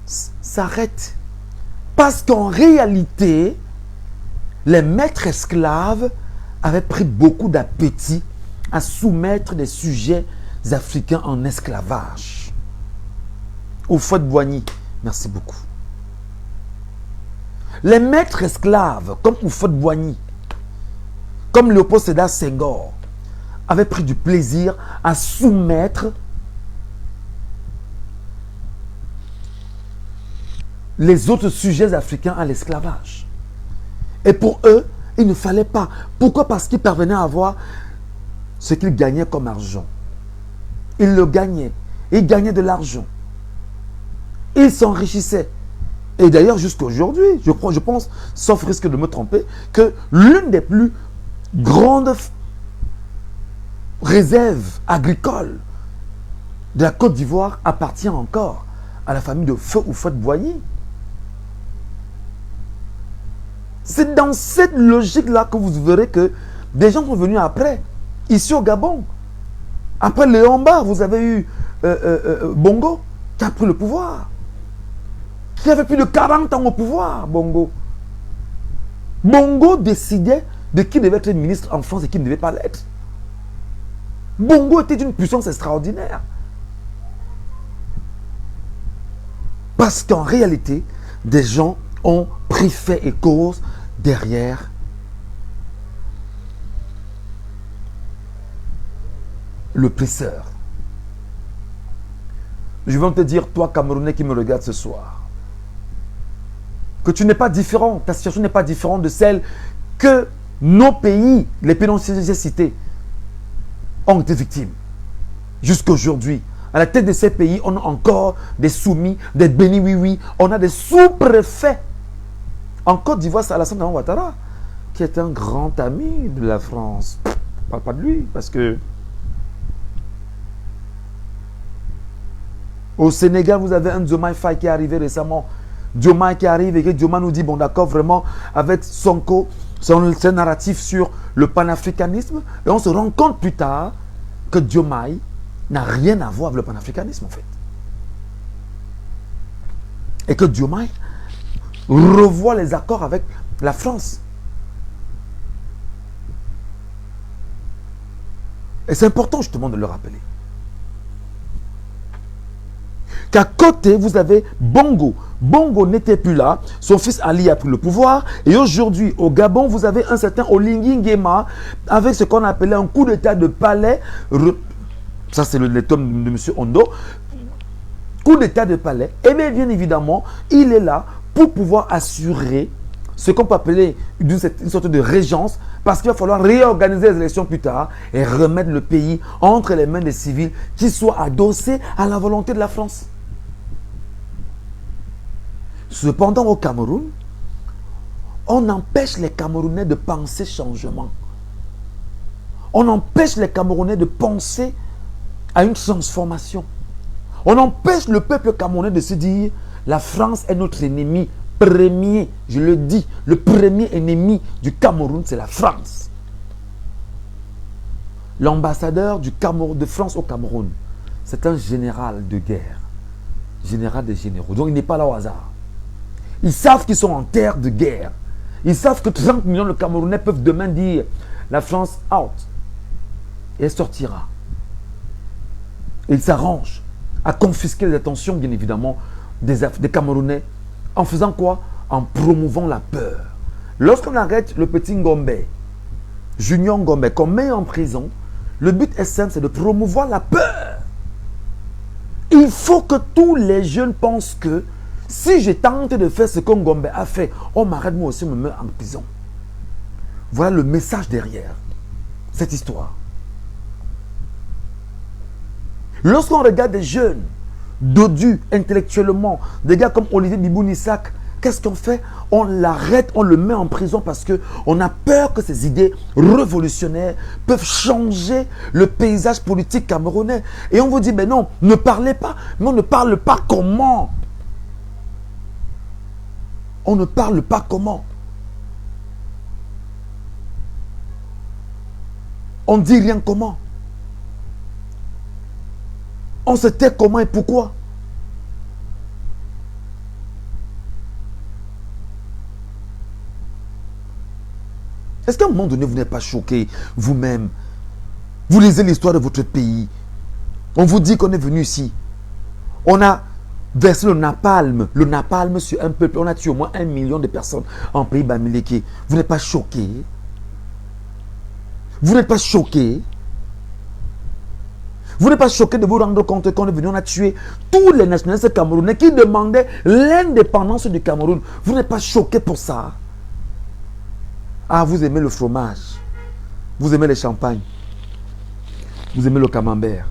s'arrête. Parce qu'en réalité, les maîtres esclaves avait pris beaucoup d'appétit à soumettre des sujets africains en esclavage. Houphouët-Boigny, merci beaucoup. Les maîtres esclaves, comme Houphouët-Boigny, comme Léopold Sédar Senghor, avaient pris du plaisir à soumettre les autres sujets africains à l'esclavage. Et pour eux, il ne fallait pas. Pourquoi? Parce qu'ils parvenaient à avoir ce qu'ils gagnaient comme argent. Ils le gagnaient. Ils gagnaient de l'argent. Ils s'enrichissaient. Et d'ailleurs, jusqu'à aujourd'hui, je pense, sauf risque de me tromper, que l'une des plus grandes réserves agricoles de la Côte d'Ivoire appartient encore à la famille de Feu Houphouët-Boigny. C'est dans cette logique-là que vous verrez que des gens sont venus après, ici au Gabon. Après Léon Mba, vous avez eu Bongo qui a pris le pouvoir. Qui avait plus de 40 ans au pouvoir, Bongo. Bongo décidait de qui devait être ministre en France et qui ne devait pas l'être. Bongo était d'une puissance extraordinaire. Parce qu'en réalité, des gens ont pris fait et cause derrière le presseur. Je vais te dire, toi Camerounais qui me regardes ce soir, que tu n'es pas différent, ta situation n'est pas différente de celle que nos pays, les pays dont j'ai cités, ont été victimes. Jusqu'à aujourd'hui, à la tête de ces pays, on a encore des soumis, des bénis oui-oui, on a des sous-préfets. En Côte d'Ivoire, c'est Alassane Ouattara, qui est un grand ami de la France. On ne parle pas de lui, parce que au Sénégal, vous avez un Diomaye Faye qui est arrivé récemment. Diomaye qui arrive et que Diomaye nous dit, bon d'accord, vraiment, avec Sonko, son narratif sur le panafricanisme, et on se rend compte plus tard que Diomaye n'a rien à voir avec le panafricanisme en fait. Et que Diomaye revoit les accords avec la France. Et c'est important justement de le rappeler. Qu'à côté, vous avez Bongo. Bongo n'était plus là. Son fils Ali a pris le pouvoir. Et aujourd'hui, au Gabon, vous avez un certain Oligui Nguema avec ce qu'on appelait un coup d'état de palais. Ça, c'est le tome de M. Ondo. Coup d'état de palais. Et bien évidemment, il est là pour pouvoir assurer ce qu'on peut appeler une sorte de régence, parce qu'il va falloir réorganiser les élections plus tard et remettre le pays entre les mains des civils qui soient adossés à la volonté de la France. Cependant, au Cameroun, on empêche les Camerounais de penser changement. On empêche les Camerounais de penser à une transformation. On empêche le peuple camerounais de se dire la France est notre ennemi premier, je le dis, le premier ennemi du Cameroun, c'est la France. L'ambassadeur de France au Cameroun, c'est un général de guerre, général des généraux. Donc il n'est pas là au hasard. Ils savent qu'ils sont en terre de guerre. Ils savent que 30 millions de Camerounais peuvent demain dire la France out. Et elle sortira. Et ils s'arrangent à confisquer les attentions, bien évidemment, des Camerounais. En faisant quoi? En promouvant la peur. Lorsqu'on arrête le petit Ngombe, Junior Ngombe, qu'on met en prison, le but est simple, c'est de promouvoir la peur. Il faut que tous les jeunes pensent que si je tente de faire ce que Ngombe a fait, on m'arrête, moi aussi, on me met en prison. Voilà le message derrière cette histoire. Lorsqu'on regarde des jeunes dodus intellectuellement, des gars comme Olivier Bibou-Nissak, qu'est-ce qu'on fait? On l'arrête, on le met en prison parce qu'on a peur que ces idées révolutionnaires peuvent changer le paysage politique camerounais. Et on vous dit, mais non, ne parlez pas. Mais on ne parle pas comment? On ne parle pas comment? On ne dit rien comment? On se tait comment et pourquoi? Est-ce qu'à un moment donné, vous n'êtes pas choqué vous-même? Vous lisez l'histoire de votre pays. On vous dit qu'on est venu ici. On a versé le napalm sur un peuple. On a tué au moins 1 million de personnes en pays Bamileke. Vous n'êtes pas choqué? Vous n'êtes pas choqué? Vous n'êtes pas choqué de vous rendre compte qu'on est venu, on a tué tous les nationalistes camerounais qui demandaient l'indépendance du Cameroun. Vous n'êtes pas choqué pour ça? Ah, vous aimez le fromage. Vous aimez les champagnes. Vous aimez le camembert.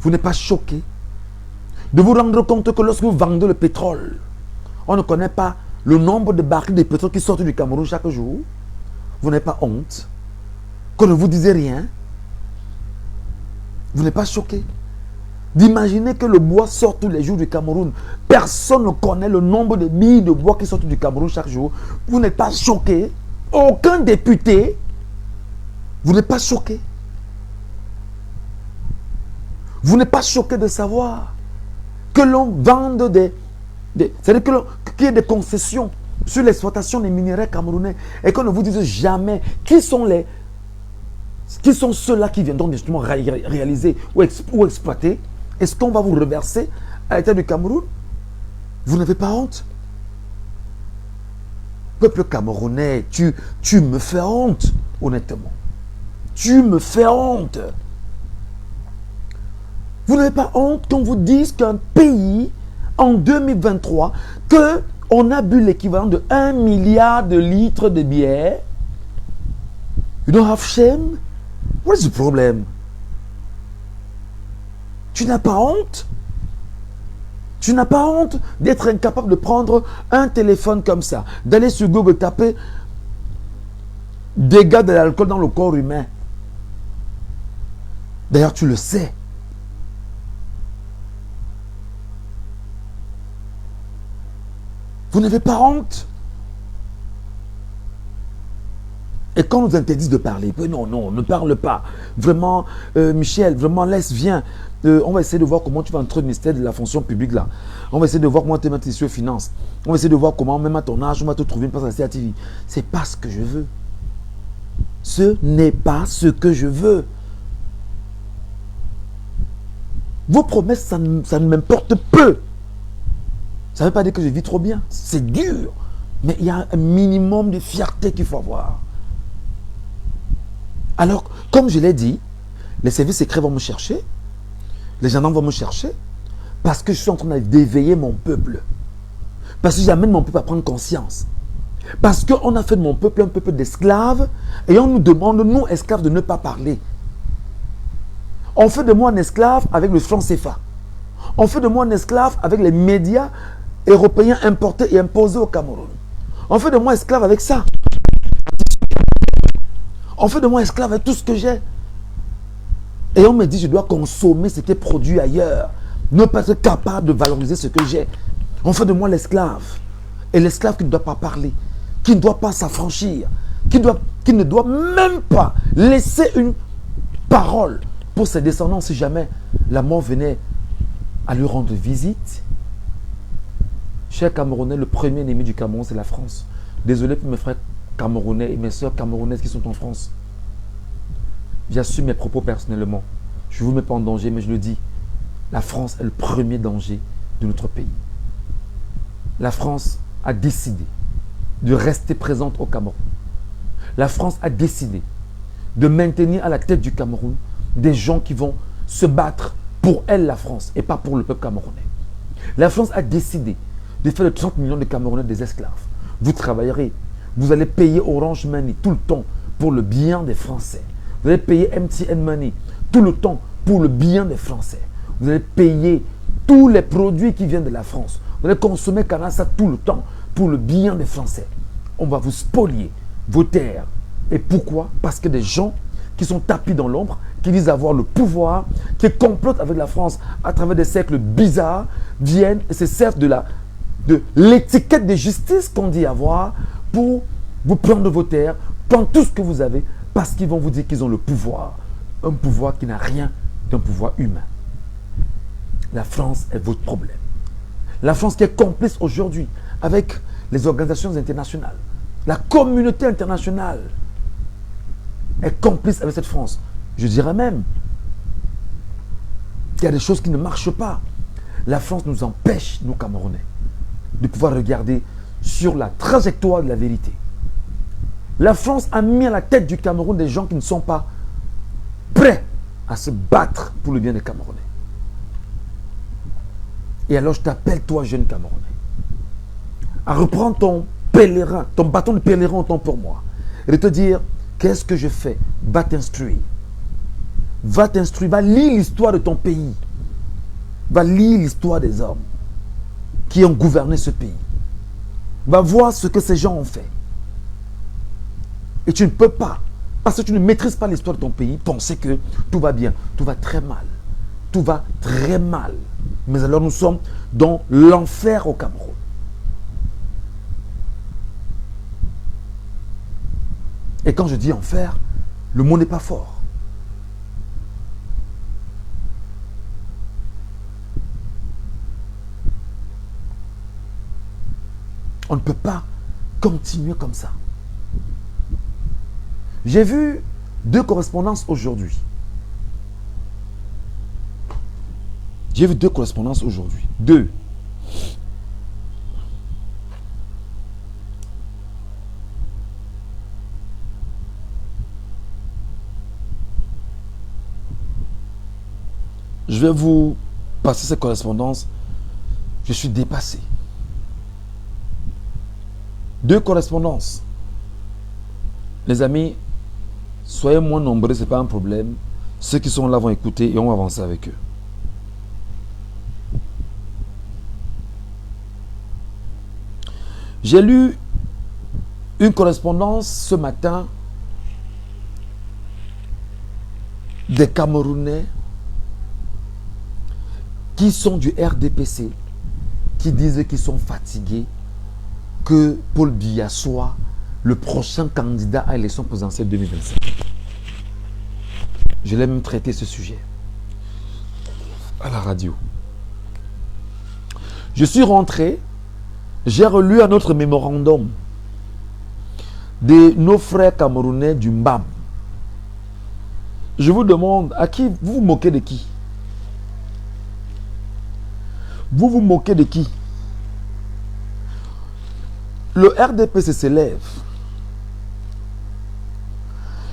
Vous n'êtes pas choqué de vous rendre compte que lorsque vous vendez le pétrole, on ne connaît pas le nombre de barils de pétrole qui sortent du Cameroun chaque jour? Vous n'avez pas honte qu'on ne vous dise rien? Vous n'êtes pas choqué d'imaginer que le bois sort tous les jours du Cameroun? Personne ne connaît le nombre de billes de bois qui sortent du Cameroun chaque jour. Vous n'êtes pas choqué? Aucun député? Vous n'êtes pas choqué? Vous n'êtes pas choqué de savoir que l'on vende c'est-à-dire qu'il y ait des concessions sur l'exploitation des minéraux camerounais et qu'on ne vous dise jamais qui sont ceux-là qui viendront justement réaliser ou exploiter? Est-ce qu'on va vous reverser à l'État du Cameroun? Vous n'avez pas honte? Peuple camerounais, tu me fais honte, honnêtement. Tu me fais honte. Vous n'avez pas honte qu'on vous dise qu'un pays, en 2023, qu'on a bu l'équivalent de 1 milliard de litres de bière? You don't have shame? What is the problem? Tu n'as pas honte? Tu n'as pas honte d'être incapable de prendre un téléphone comme ça, d'aller sur Google taper dégâts de l'alcool dans le corps humain? D'ailleurs, tu le sais. Vous n'avez pas honte? Et quand on nous interdit de parler, non, ne parle pas. Vraiment, Michel, vraiment, viens. On va essayer de voir comment tu vas entrer au ministère de la fonction publique là. On va essayer de voir comment tu vas te mettre ici aux finances. On va essayer de voir comment, même à ton âge, on va te trouver une place à la CATV. C'est pas ce que je veux. Ce n'est pas ce que je veux. Vos promesses, ça ne m'importe peu. Ça ne veut pas dire que je vis trop bien. C'est dur. Mais il y a un minimum de fierté qu'il faut avoir. Alors, comme je l'ai dit, les services secrets vont me chercher. Les gendarmes vont me chercher. Parce que je suis en train d'éveiller mon peuple. Parce que j'amène mon peuple à prendre conscience. Parce qu'on a fait de mon peuple un peuple d'esclaves. Et on nous demande, nous, esclaves, de ne pas parler. On fait de moi un esclave avec le franc CFA. On fait de moi un esclave avec les médias européens importés et imposés au Cameroun. On fait de moi esclave avec ça. On fait de moi esclave avec tout ce que j'ai. Et on me dit, je dois consommer ce qui est produit ailleurs. Ne pas être capable de valoriser ce que j'ai. On fait de moi l'esclave. Et l'esclave qui ne doit pas parler, qui ne doit pas s'affranchir, qui ne doit même pas laisser une parole pour ses descendants si jamais la mort venait à lui rendre visite. Chers Camerounais, le premier ennemi du Cameroun, c'est la France. Désolé pour mes frères camerounais et mes soeurs camerounaises qui sont en France. J'assume mes propos personnellement. Je ne vous mets pas en danger, mais je le dis. La France est le premier danger de notre pays. La France a décidé de rester présente au Cameroun. La France a décidé de maintenir à la tête du Cameroun des gens qui vont se battre pour elle, la France, et pas pour le peuple camerounais. La France a décidé de faire de 30 millions de Camerounais des esclaves. Vous travaillerez, vous allez payer Orange Money tout le temps pour le bien des Français. Vous allez payer MTN Money tout le temps pour le bien des Français. Vous allez payer tous les produits qui viennent de la France. Vous allez consommer Canassa tout le temps pour le bien des Français. On va vous spolier vos terres. Et pourquoi? Parce que des gens qui sont tapis dans l'ombre, qui disent avoir le pouvoir, qui complotent avec la France à travers des cercles bizarres, viennent et se servent de l'étiquette de justice qu'on dit avoir pour vous prendre vos terres, prendre tout ce que vous avez, parce qu'ils vont vous dire qu'ils ont le pouvoir. Un pouvoir qui n'a rien d'un pouvoir humain. La France est votre problème. La France qui est complice aujourd'hui avec les organisations internationales La communauté internationale est complice avec cette France. Je dirais même qu'il y a des choses qui ne marchent pas. La France nous empêche, nous Camerounais, de pouvoir regarder sur la trajectoire de la vérité. La France a mis à la tête du Cameroun des gens qui ne sont pas prêts à se battre pour le bien des Camerounais. Et alors je t'appelle, toi, jeune Camerounais, à reprendre ton pèlerin, ton bâton de pèlerin autant pour moi, et de te dire, qu'est-ce que je fais? Va t'instruire. Va t'instruire, va lire l'histoire de ton pays. Va lire l'histoire des hommes qui ont gouverné ce pays. Va voir ce que ces gens ont fait. Et tu ne peux pas, parce que tu ne maîtrises pas l'histoire de ton pays, penser que tout va bien. Tout va très mal. Tout va très mal. Mais alors nous sommes dans l'enfer au Cameroun. Et quand je dis enfer, le mot n'est pas fort. On ne peut pas continuer comme ça. J'ai vu 2 correspondances aujourd'hui. J'ai vu 2 correspondances aujourd'hui. 2. Je vais vous passer ces correspondances. Je suis dépassé. 2 correspondances. Les amis, soyez moins nombreux, ce n'est pas un problème. Ceux qui sont là vont écouter et on va avancer avec eux. J'ai lu une correspondance ce matin des Camerounais qui sont du RDPC, qui disent qu'ils sont fatigués, que Paul Biya soit le prochain candidat à l'élection présidentielle 2025. Je l'ai même traité ce sujet à la radio. Je suis rentré, j'ai relu un autre mémorandum de nos frères camerounais du Mbam. Je vous demande, à qui vous vous moquez de qui? Vous vous moquez de qui? Le RDPC s'élève.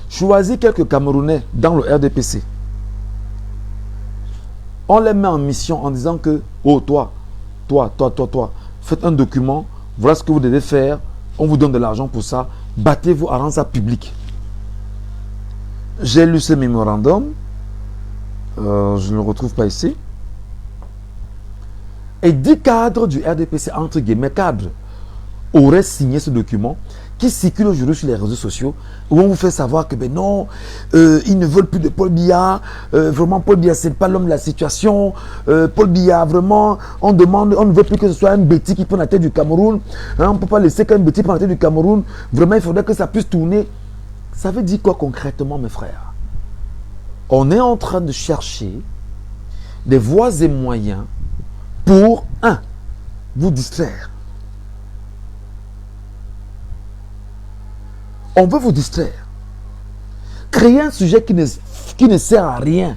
Choisis quelques Camerounais dans le RDPC. On les met en mission en disant que, oh toi, faites un document, voilà ce que vous devez faire, on vous donne de l'argent pour ça, battez-vous à rendre ça public. J'ai lu ce mémorandum, je ne le retrouve pas ici. Et 10 cadres du RDPC, entre guillemets cadres, auraient signé ce document qui circule aujourd'hui sur les réseaux sociaux, où on vous fait savoir que ben non, ils ne veulent plus de Paul Biya, vraiment Paul Biya c'est pas l'homme de la situation, Paul Biya vraiment, on demande, on ne veut plus que ce soit un bêtis qui prenne la tête du Cameroun, hein, on ne peut pas laisser qu'un bêtis prenne la tête du Cameroun, vraiment il faudrait que ça puisse tourner. Ça veut dire quoi concrètement mes frères? On est en train de chercher des voies et moyens pour, vous distraire. On veut vous distraire. Créer un sujet qui ne sert à rien.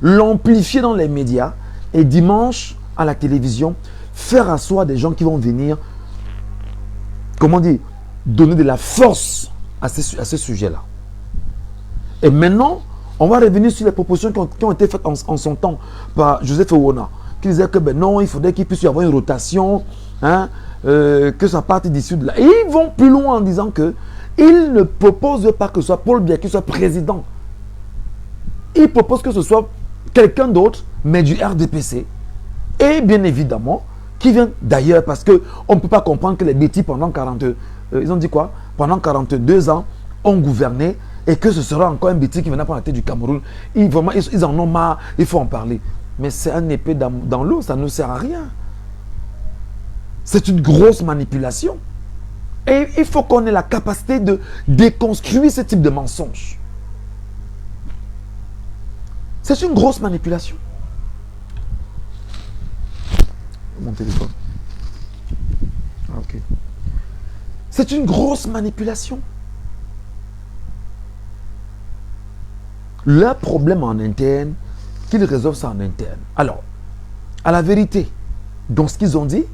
L'amplifier dans les médias et dimanche à la télévision, faire asseoir des gens qui vont venir, comment dire, donner de la force à ce sujet-là. Et maintenant, on va revenir sur les propositions qui ont été faites en son temps par Joseph Owona, qui disait que ben non, il faudrait qu'il puisse y avoir une rotation, hein, que ça parte d'ici de là. Et ils vont plus loin en disant que ils ne proposent pas que ce soit Paul Biya qui soit président. Ils proposent que ce soit quelqu'un d'autre, mais du RDPC. Et bien évidemment, qui vient d'ailleurs, parce qu'on ne peut pas comprendre que les bêtis pendant 42, ils ont dit quoi? Pendant 42 ans, ont gouverné et que ce sera encore un bêtis qui viendra prendre la tête du Cameroun. Ils en ont marre, il faut en parler. Mais c'est un épée dans l'eau, ça ne sert à rien. C'est une grosse manipulation. Et il faut qu'on ait la capacité de déconstruire ce type de mensonge. C'est une grosse manipulation. Mon téléphone. Ok. C'est une grosse manipulation. Leur problème en interne, qu'ils résolvent ça en interne. Alors, à la vérité, dans ce qu'ils ont dit,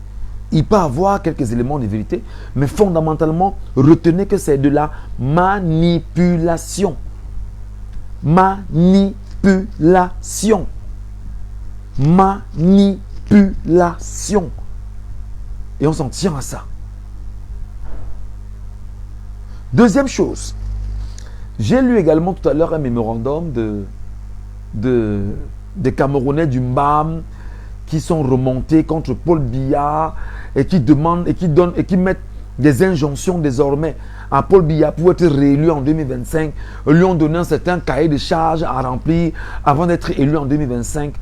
il peut y avoir quelques éléments de vérité, mais fondamentalement, retenez que c'est de la manipulation. Manipulation. Manipulation. Et on s'en tient à ça. Deuxième chose, j'ai lu également tout à l'heure un mémorandum des Camerounais du MBAM qui sont remontés contre Paul Biya et qui demandent et qui mettent des injonctions désormais à Paul Biya pour être réélu en 2025. Lui ont donné un certain cahier de charges à remplir avant d'être élu en 2025.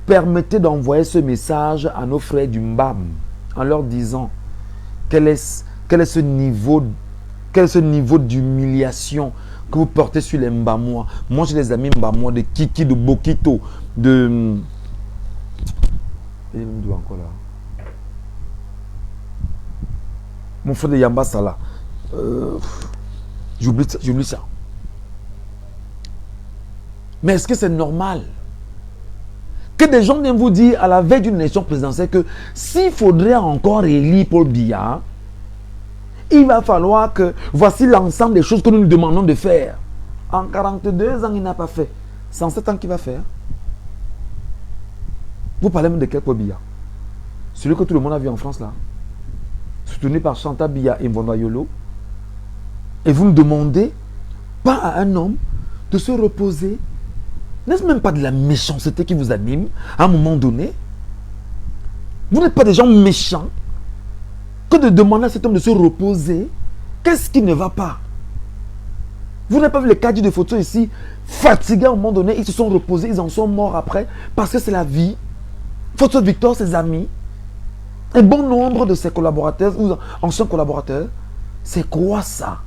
Permettez d'envoyer ce message à nos frères du MBAM en leur disant quel est ce niveau d'humiliation que vous portez sur les Mbamois. Moi, j'ai des amis Mbamois de Kiki, de Bokito, de... Et il encore là. Mon frère de Yamba Sala. J'oublie ça. Mais est-ce que c'est normal que des gens viennent vous dire à la veille d'une élection présidentielle que s'il faudrait encore élire Paul Biya, il va falloir que voici l'ensemble des choses que nous nous demandons de faire. En 42 ans, il n'a pas fait. C'est en 7 ans qu'il va faire. Vous parlez même de quel Paul Biya? Celui que tout le monde a vu en France là. Soutenu par Chantal Biya et Mvondo Yolo. Et vous ne demandez pas à un homme de se reposer. N'est-ce même pas de la méchanceté qui vous anime à un moment donné? Vous n'êtes pas des gens méchants que de demander à cet homme de se reposer. Qu'est-ce qui ne va pas? Vous n'avez pas vu les cadres de photos ici, fatigués à un moment donné, ils se sont reposés, ils en sont morts après, parce que c'est la vie. Photo Victor, ses amis, un bon nombre de ses collaborateurs ou anciens collaborateurs, c'est quoi ça?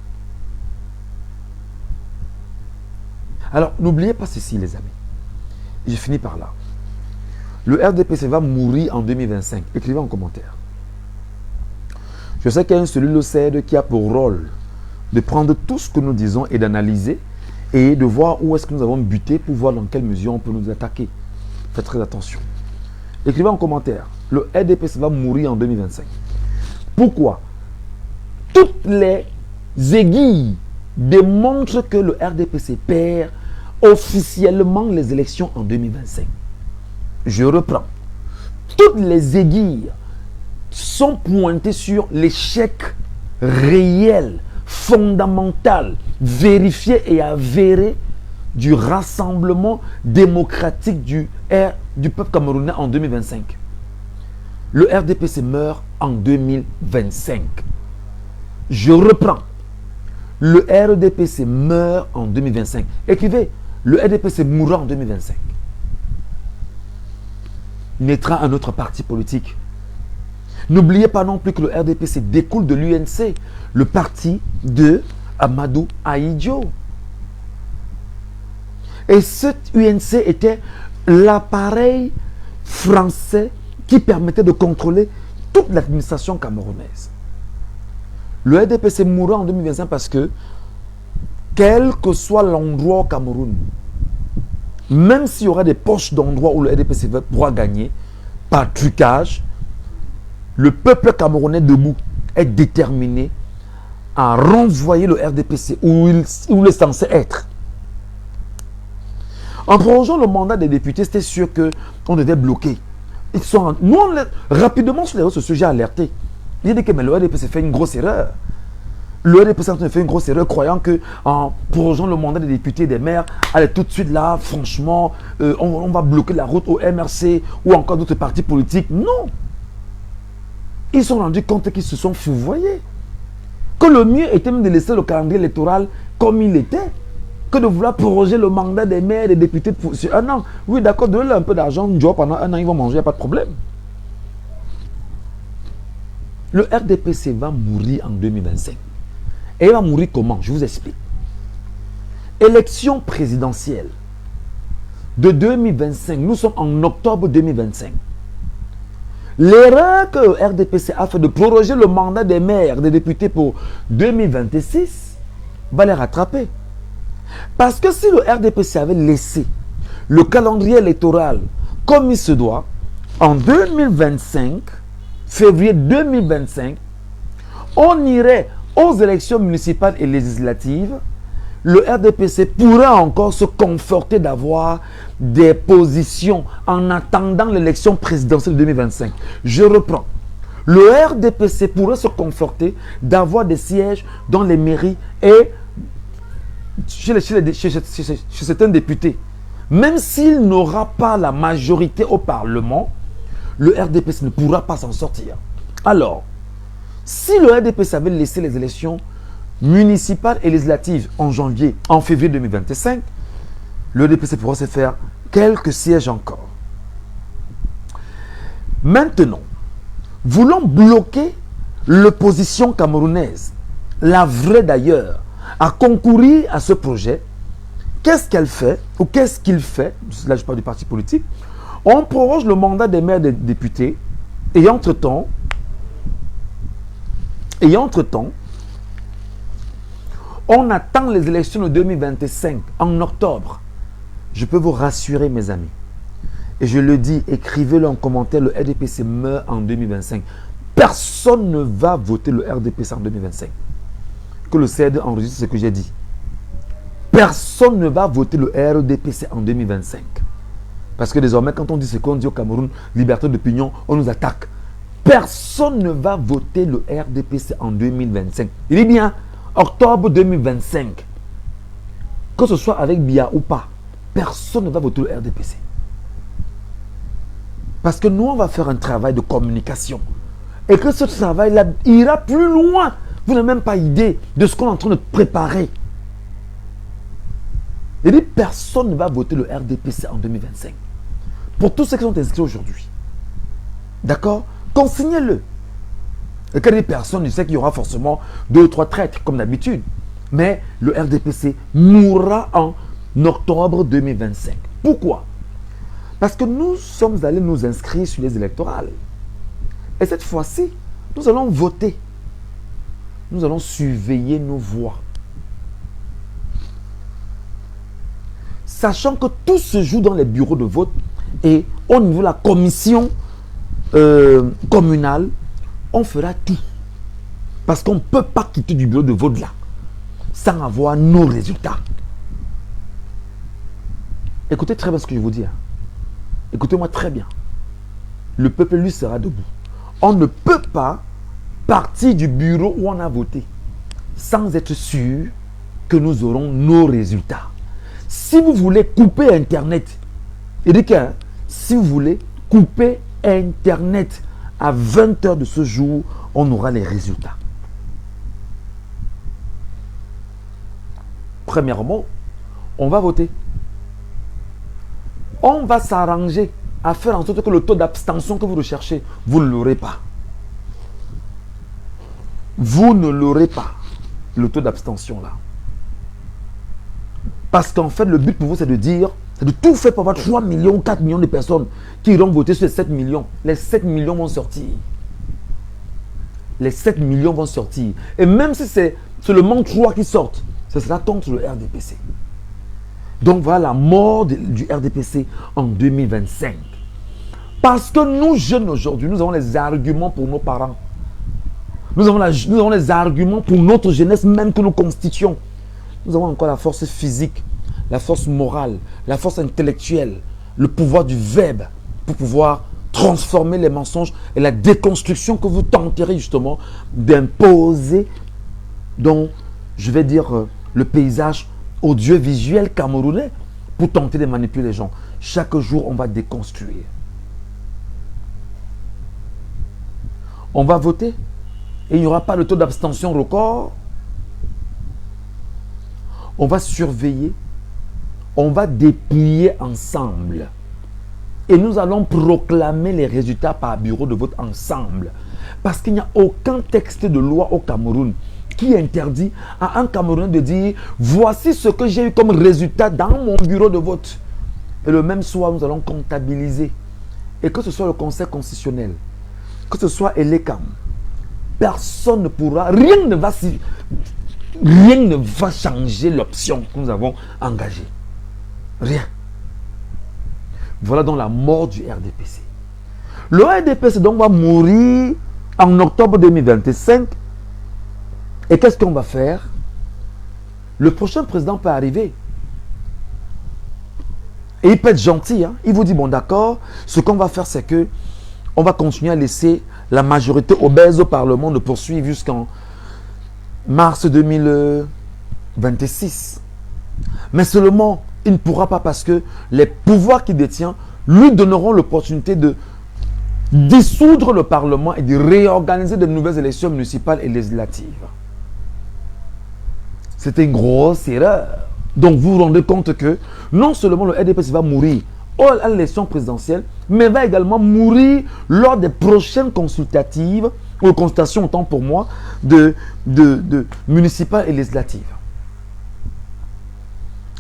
Alors, n'oubliez pas ceci, les amis. Et je finis par là. Le RDPC va mourir en 2025. Écrivez en commentaire. Je sais qu'il y a une cellule au CED qui a pour rôle de prendre tout ce que nous disons et d'analyser et de voir où est-ce que nous avons buté pour voir dans quelle mesure on peut nous attaquer. Faites très attention. Écrivez en commentaire. Le RDPC va mourir en 2025. Pourquoi? Toutes les aiguilles démontrent que le RDPC perd officiellement les élections en 2025. Je reprends. Toutes les aiguilles sont pointées sur l'échec réel, fondamental, vérifié et avéré du rassemblement démocratique du peuple camerounais en 2025. Le RDPC meurt en 2025. Je reprends. Le RDPC meurt en 2025. Écrivez, le RDPC mourra en 2025. Naîtra un autre parti politique. N'oubliez pas non plus que le RDPC découle de l'UNC, le parti de Amadou Ahidjo. Et cet UNC était l'appareil français qui permettait de contrôler toute l'administration camerounaise. Le RDPC mourra en 2025 parce que, quel que soit l'endroit au Cameroun, même s'il y aura des poches d'endroits où le RDPC pourra gagner, par trucage, le peuple camerounais debout est déterminé à renvoyer le RDPC où il est censé être. En prolongeant le mandat des députés, c'était sûr qu'on devait bloquer. Nous, rapidement sur les réseaux sociaux, j'ai alerté. J'ai dit que mais le RDPC fait une grosse erreur. Le RDPC fait une grosse erreur croyant qu'en prolongeant le mandat des députés et des maires, allez tout de suite là, franchement, on va bloquer la route au MRC ou encore d'autres partis politiques. Non. Ils se sont rendus compte qu'ils se sont fourvoyés. Que le mieux était même de laisser le calendrier électoral comme il était, que de vouloir proroger le mandat des maires et des députés sur un an. Oui, d'accord, donnez-leur un peu d'argent, pendant un an, ils vont manger, il n'y a pas de problème. Le RDPC va mourir en 2025. Et il va mourir comment? Je vous explique. Élection présidentielle de 2025. Nous sommes en octobre 2025. L'erreur que le RDPC a fait de proroger le mandat des maires, des députés pour 2026, va les rattraper. Parce que si le RDPC avait laissé le calendrier électoral comme il se doit, en 2025, février 2025, on irait aux élections municipales et législatives, le RDPC pourra encore se conforter d'avoir des positions en attendant l'élection présidentielle de 2025. Je reprends. Le RDPC pourrait se conforter d'avoir des sièges dans les mairies et chez certains députés. Même s'il n'aura pas la majorité au Parlement, le RDPC ne pourra pas s'en sortir. Alors, si le RDPC avait laissé les élections municipales et législatives en février 2025, le RDPC pourra se faire quelques sièges encore. Maintenant, voulant bloquer l'opposition camerounaise, la vraie d'ailleurs, à concourir à ce projet, qu'est-ce qu'elle fait ou qu'est-ce qu'il fait? Là, je parle du parti politique. On proroge le mandat des maires et des députés et entre-temps, on attend les élections de 2025 en octobre. Je peux vous rassurer, mes amis. Et je le dis, écrivez-le en commentaire, le RDPC meurt en 2025. Personne ne va voter le RDPC en 2025. Que le CED enregistre ce que j'ai dit. Personne ne va voter le RDPC en 2025. Parce que désormais, quand on dit ce qu'on dit au Cameroun, liberté d'opinion, on nous attaque. Personne ne va voter le RDPC en 2025. Il dit bien, octobre 2025. Que ce soit avec Biya ou pas, personne ne va voter le RDPC. Parce que nous, on va faire un travail de communication. Et que ce travail-là ira plus loin. Vous n'avez même pas idée de ce qu'on est en train de préparer. Il dit, personne ne va voter le RDPC en 2025. Pour tous ceux qui sont inscrits aujourd'hui. D'accord? Consignez-le. Et quand il dit personne, je sais qu'il y aura forcément 2 ou 3 traîtres, comme d'habitude. Mais le RDPC mourra en octobre 2025. Pourquoi? Parce que nous sommes allés nous inscrire sur les électorales. Et cette fois-ci, nous allons voter. Nous allons surveiller nos voix. Sachant que tout se joue dans les bureaux de vote et au niveau de la commission communale, on fera tout. Parce qu'on ne peut pas quitter du bureau de vote là sans avoir nos résultats. Écoutez très bien ce que je vous dis. Écoutez-moi très bien. Le peuple, lui, sera debout. On ne peut pas partir du bureau où on a voté sans être sûr que nous aurons nos résultats. Si vous voulez couper Internet, il dit que si vous voulez couper Internet à 20 h de ce jour, on aura les résultats. Premièrement, on va voter. On va s'arranger à faire en sorte que le taux d'abstention que vous recherchez, vous ne l'aurez pas. Vous ne l'aurez pas, le taux d'abstention là. Parce qu'en fait, le but pour vous, c'est de dire, c'est de tout faire pour avoir 3 millions, 4 millions de personnes qui iront voter sur les 7 millions. Les 7 millions vont sortir. Les 7 millions vont sortir. Et même si c'est seulement 3 qui sortent, ce sera contre le RDPC. Donc voilà la mort du RDPC en 2025. Parce que nous, jeunes aujourd'hui, nous avons les arguments pour nos parents. Nous avons les arguments pour notre jeunesse même que nous constituons. Nous avons encore la force physique, la force morale, la force intellectuelle, le pouvoir du verbe pour pouvoir transformer les mensonges et la déconstruction que vous tenterez justement d'imposer dans, je vais dire, le paysage audiovisuel camerounais pour tenter de manipuler les gens. Chaque jour, on va déconstruire. On va voter et il n'y aura pas de taux d'abstention record. On va surveiller, on va dépouiller ensemble. Et nous allons proclamer les résultats par bureau de vote ensemble. Parce qu'il n'y a aucun texte de loi au Cameroun qui interdit à un Camerounais de dire « Voici ce que j'ai eu comme résultat dans mon bureau de vote. » Et le même soir, nous allons comptabiliser. Et que ce soit le Conseil constitutionnel, que ce soit Elekam, personne ne pourra, rien ne va changer l'option que nous avons engagée. Rien. Voilà donc la mort du RDPC. Le RDPC donc va mourir en octobre 2025. Et qu'est-ce qu'on va faire? Le prochain président peut arriver. Et il peut être gentil. Hein? Il vous dit, bon d'accord, ce qu'on va faire, c'est que on va continuer à laisser la majorité obèse au Parlement de poursuivre jusqu'en mars 2026. Mais seulement, il ne pourra pas parce que les pouvoirs qu'il détient lui donneront l'opportunité de dissoudre le Parlement et de réorganiser de nouvelles élections municipales et législatives. C'était une grosse erreur. Donc vous vous rendez compte que non seulement le RDPC va mourir à l'élection présidentielle, mais va également mourir lors des prochaines consultatives, ou consultations autant pour moi, de municipales et législatives.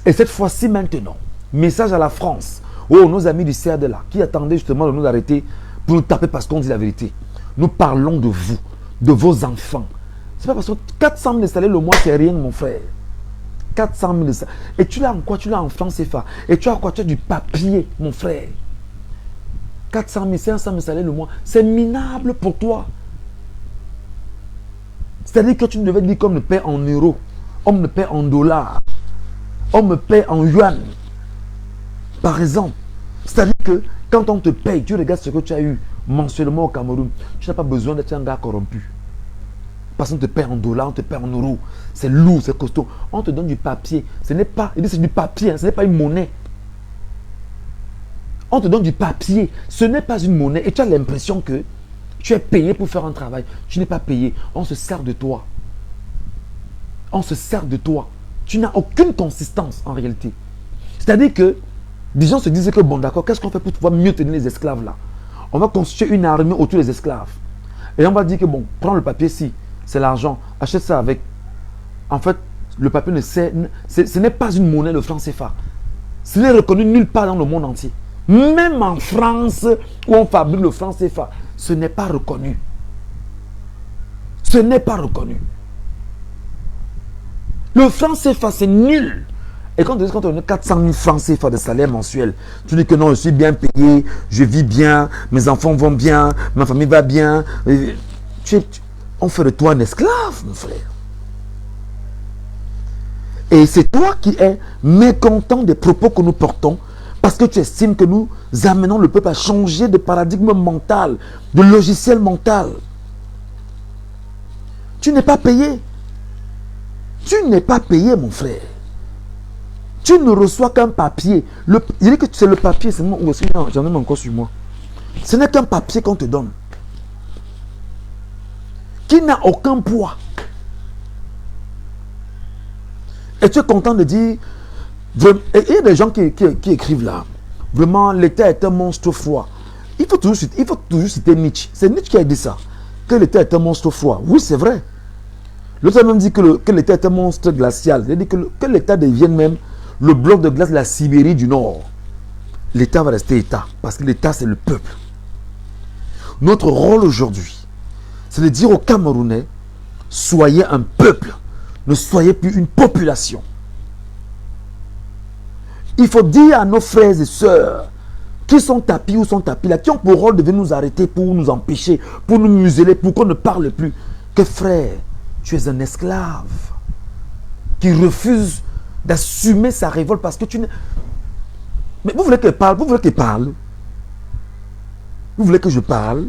Et cette fois-ci maintenant, message à la France, nos amis du CRD-là, qui attendaient justement de nous arrêter pour nous taper parce qu'on dit la vérité. Nous parlons de vous, de vos enfants. C'est pas parce que 400 000 salaires le mois, c'est rien, mon frère. 400 000 salaires. Et tu l'as en quoi? Tu l'as en francs CFA. Et tu as quoi? Tu as du papier, mon frère. 400 000, 500 000 salaires le mois, c'est minable pour toi. C'est-à-dire que tu ne devais dire qu'on me paie en euros, on me paie en dollars, on me paie en yuan. Par exemple, c'est-à-dire que quand on te paye, tu regardes ce que tu as eu mensuellement au Cameroun, tu n'as pas besoin d'être un gars corrompu. Parce qu'on te paie en dollars, on te paie en euros. C'est lourd, c'est costaud. On te donne du papier. Ce n'est pas, c'est du papier, hein, ce n'est pas une monnaie. On te donne du papier. Ce n'est pas une monnaie. Et tu as l'impression que tu es payé pour faire un travail. Tu n'es pas payé. On se sert de toi. On se sert de toi. Tu n'as aucune consistance en réalité. C'est-à-dire que des gens se disaient que bon d'accord, qu'est-ce qu'on fait pour pouvoir mieux tenir les esclaves là? On va constituer une armée autour des esclaves. Et on va dire que bon, prends le papier si, c'est l'argent, achète ça avec. En fait, le papier ce n'est pas une monnaie, le franc CFA. Ce n'est reconnu nulle part dans le monde entier. Même en France, où on fabrique le franc CFA, ce n'est pas reconnu. Ce n'est pas reconnu. Le franc CFA, c'est nul. Et quand on a 400 000 francs CFA de salaire mensuel, tu dis que non, je suis bien payé, je vis bien, mes enfants vont bien, ma famille va bien. On fait de toi un esclave, mon frère. Et c'est toi qui es mécontent des propos que nous portons parce que tu estimes que nous amenons le peuple à changer de paradigme mental, de logiciel mental. Tu n'es pas payé. Tu n'es pas payé, mon frère. Tu ne reçois qu'un papier. Il dit que c'est le papier, c'est moi. J'en ai encore sur moi. Ce n'est qu'un papier qu'on te donne. Qui n'a aucun poids. Et tu es content de dire. Et il y a des gens qui écrivent là. Vraiment, l'État est un monstre froid. Il faut toujours citer Nietzsche. C'est Nietzsche qui a dit ça. Que l'État est un monstre froid. Oui, c'est vrai. L'autre a même dit que l'État est un monstre glacial. Il a dit que l'État devienne même le bloc de glace de la Sibérie du Nord. L'État va rester État. Parce que l'État, c'est le peuple. Notre rôle aujourd'hui, c'est de dire aux Camerounais, soyez un peuple. Ne soyez plus une population. Il faut dire à nos frères et sœurs qui sont tapis ou sont tapis là, qui ont pour rôle de venir nous arrêter pour nous empêcher, pour nous museler, pour qu'on ne parle plus, que frère, tu es un esclave qui refuse d'assumer sa révolte parce que tu n'es... Mais vous voulez que je parle? Vous voulez que je parle? Vous voulez que je parle?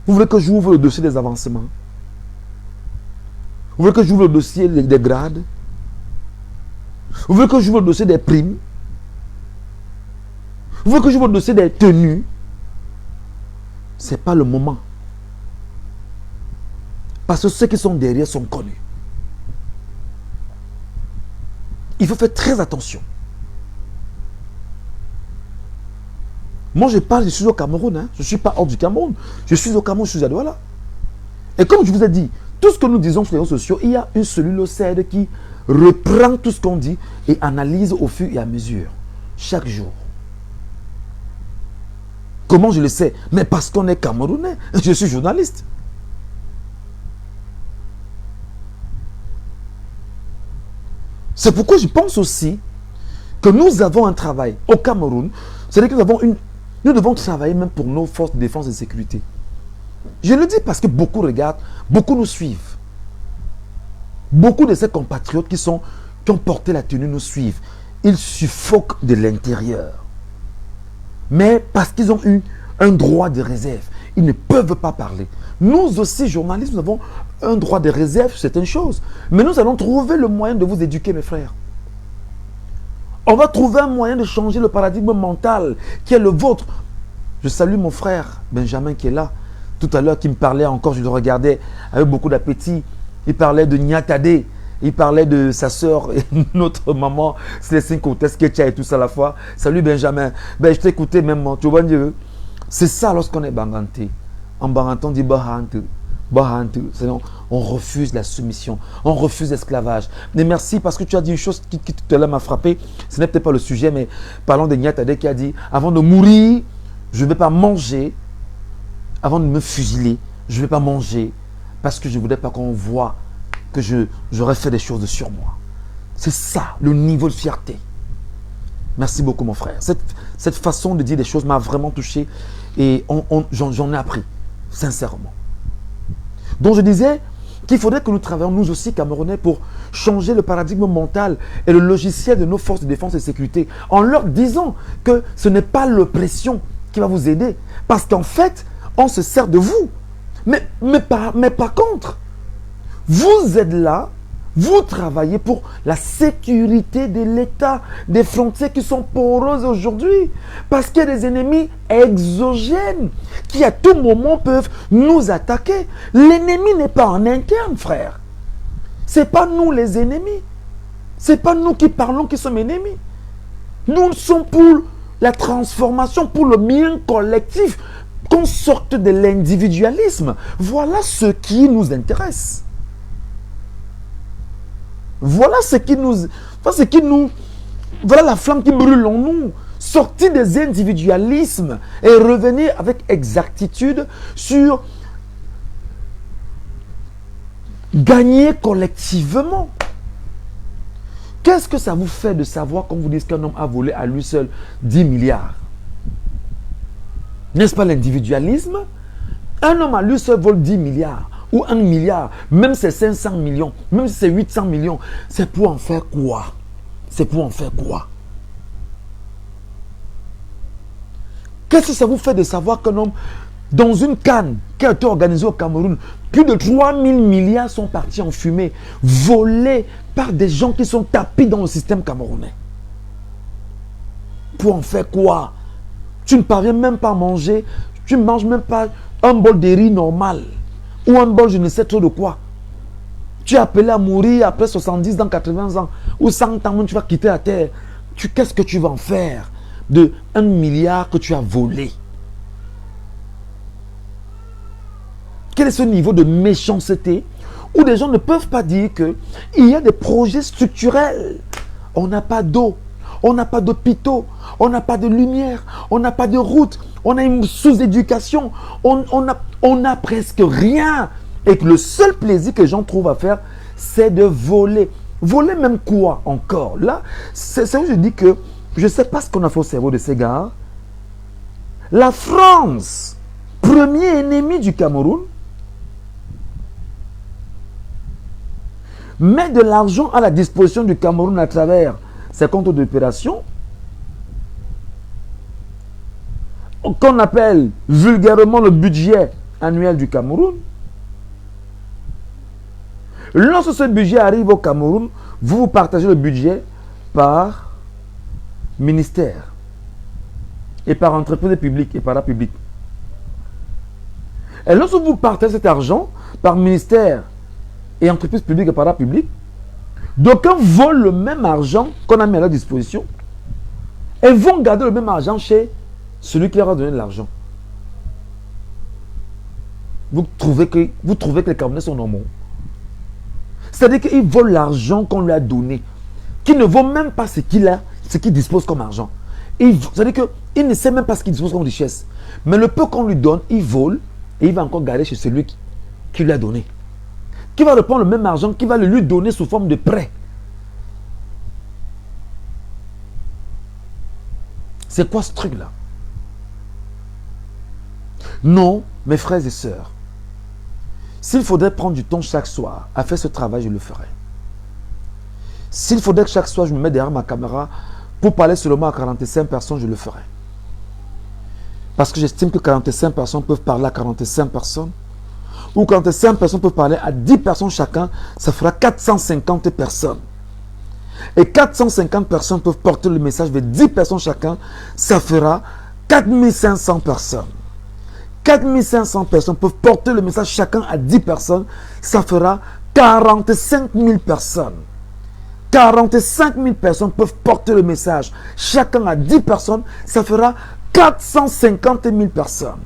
Vous voulez que j'ouvre le dossier des avancements? Vous voulez que j'ouvre le dossier des grades? Vous voulez que j'ouvre le dossier des primes? Vous voulez que j'ouvre le dossier des tenues? Ce n'est pas le moment. Parce que ceux qui sont derrière sont connus. Il faut faire très attention. Moi, je parle, je suis au Cameroun. Hein. Je ne suis pas hors du Cameroun. Je suis au Cameroun, je suis à Douala. Et comme je vous ai dit, tout ce que nous disons sur les réseaux sociaux, il y a une cellule au CED qui reprend tout ce qu'on dit et analyse au fur et à mesure, chaque jour. Comment je le sais? Mais parce qu'on est Camerounais. Je suis journaliste. C'est pourquoi je pense aussi que nous avons un travail au Cameroun. C'est-à-dire que nous devons travailler même pour nos forces de défense et de sécurité. Je le dis parce que beaucoup regardent, beaucoup nous suivent. Beaucoup de ces compatriotes qui ont porté la tenue nous suivent. Ils suffoquent de l'intérieur. Mais parce qu'ils ont eu un droit de réserve, ils ne peuvent pas parler. Nous aussi, journalistes, nous avons un droit de réserve sur certaines choses. Mais nous allons trouver le moyen de vous éduquer, mes frères. On va trouver un moyen de changer le paradigme mental qui est le vôtre. Je salue mon frère Benjamin qui est là. Tout à l'heure, qui me parlait encore, je le regardais avec beaucoup d'appétit. Il parlait de Niatade. Il parlait de sa soeur et notre maman, Célestine Cortès, Ketcha et tout ça à la fois. Salut Benjamin. Ben, je t'écoutais même, tu vois, c'est ça lorsqu'on est banganté. En banganté, on dit bahante. On refuse la soumission, on refuse l'esclavage. Mais merci parce que tu as dit une chose qui tout à l'heure m'a frappé. Ce n'est peut-être pas le sujet, mais parlons de Niatade qui a dit, avant de mourir, je ne vais pas manger, avant de me fusiler, je ne vais pas manger parce que je ne voudrais pas qu'on voit que j'aurais fait des choses sur moi. C'est ça, le niveau de fierté. Merci beaucoup mon frère. Cette façon de dire des choses m'a vraiment touché et j'en ai appris, sincèrement. Donc je disais qu'il faudrait que nous travaillions nous aussi Camerounais pour changer le paradigme mental et le logiciel de nos forces de défense et de sécurité en leur disant que ce n'est pas l'oppression qui va vous aider parce qu'en fait on se sert de vous. Mais par contre, vous êtes là, vous travaillez pour la sécurité de l'État, des frontières qui sont poreuses aujourd'hui. Parce qu'il y a des ennemis exogènes qui à tout moment peuvent nous attaquer. L'ennemi n'est pas en interne, frère. Ce n'est pas nous les ennemis. Ce n'est pas nous qui parlons qui sommes ennemis. Nous sommes pour la transformation, pour le bien collectif, qu'on sorte de l'individualisme. Voilà ce qui nous intéresse. Voilà voilà la flamme qui brûle en nous. Sortir des individualismes et revenir avec exactitude sur gagner collectivement. Qu'est-ce que ça vous fait de savoir quand vous dites qu'un homme a volé à lui seul 10 milliards? N'est-ce pas l'individualisme? Un homme à lui seul vole 10 milliards. Ou 1 milliard, même si c'est 500 millions, même si c'est 800 millions, c'est pour en faire quoi? C'est pour en faire quoi? Qu'est-ce que ça vous fait de savoir qu'un homme, dans une canne qui a été organisée au Cameroun, plus de 3000 milliards sont partis en fumée, volés par des gens qui sont tapis dans le système camerounais? Pour en faire quoi? Tu ne parviens même pas à manger, tu ne manges même pas un bol de riz normal. Ou un bol, je ne sais trop de quoi. Tu es appelé à mourir après 70 ans, 80 ans, ou 100 ans, tu vas quitter la terre. Qu'est-ce que tu vas en faire de 1 milliard que tu as volé? Quel est ce niveau de méchanceté où des gens ne peuvent pas dire qu'il y a des projets structurels? On n'a pas d'eau, on n'a pas d'hôpitaux, on n'a pas de lumière, on n'a pas de route, on a une sous-éducation, on n'a presque rien. Et que le seul plaisir que les gens trouvent à faire, c'est de voler. Voler même quoi encore? Là, c'est où je dis que je ne sais pas ce qu'on a fait au cerveau de ces gars. La France, premier ennemi du Cameroun, met de l'argent à la disposition du Cameroun à travers ses comptes d'opération, qu'on appelle vulgairement le budget annuel du Cameroun. Lorsque ce budget arrive au Cameroun, vous partagez le budget par ministère et par entreprise publique et parapublique. Et lorsque vous partagez cet argent par ministère et entreprise publique et parapublique, d'aucuns volent le même argent qu'on a mis à leur disposition et vont garder le même argent chez celui qui leur a donné de l'argent. Vous trouvez que les Camerounais sont normaux? C'est-à-dire qu'ils volent l'argent qu'on lui a donné, qui ne vaut même pas ce qu'il dispose comme argent. C'est-à-dire qu'il ne sait même pas ce qu'il dispose comme richesse. Mais le peu qu'on lui donne, il vole et il va encore garder chez celui qui lui a donné. Qui va reprendre le même argent, qui va le lui donner sous forme de prêt. C'est quoi ce truc-là? Non, mes frères et sœurs. S'il faudrait prendre du temps chaque soir à faire ce travail, je le ferai. S'il faudrait que chaque soir je me mette derrière ma caméra pour parler seulement à 45 personnes, je le ferai. Parce que j'estime que 45 personnes peuvent parler à 45 personnes. Ou 45 personnes peuvent parler à 10 personnes chacun, ça fera 450 personnes. Et 450 personnes peuvent porter le message vers 10 personnes chacun, ça fera 4500 personnes. 4500 personnes peuvent porter le message chacun à 10 personnes, ça fera 45 000 personnes. 45 000 personnes peuvent porter le message chacun à 10 personnes, ça fera 450 000 personnes.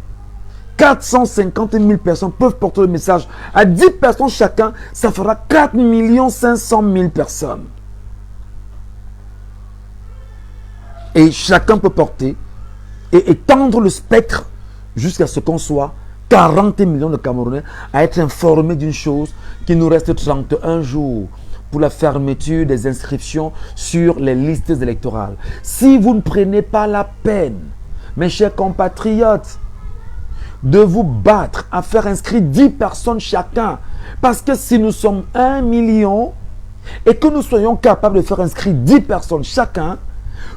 450 000 personnes peuvent porter le message à 10 personnes chacun, ça fera 4 500 000 personnes. Et chacun peut porter et étendre le spectre jusqu'à ce qu'on soit 40 millions de Camerounais à être informés d'une chose qui nous reste 31 jours pour la fermeture des inscriptions sur les listes électorales. Si vous ne prenez pas la peine, mes chers compatriotes, de vous battre à faire inscrire 10 personnes chacun, parce que si nous sommes 1 million et que nous soyons capables de faire inscrire 10 personnes chacun,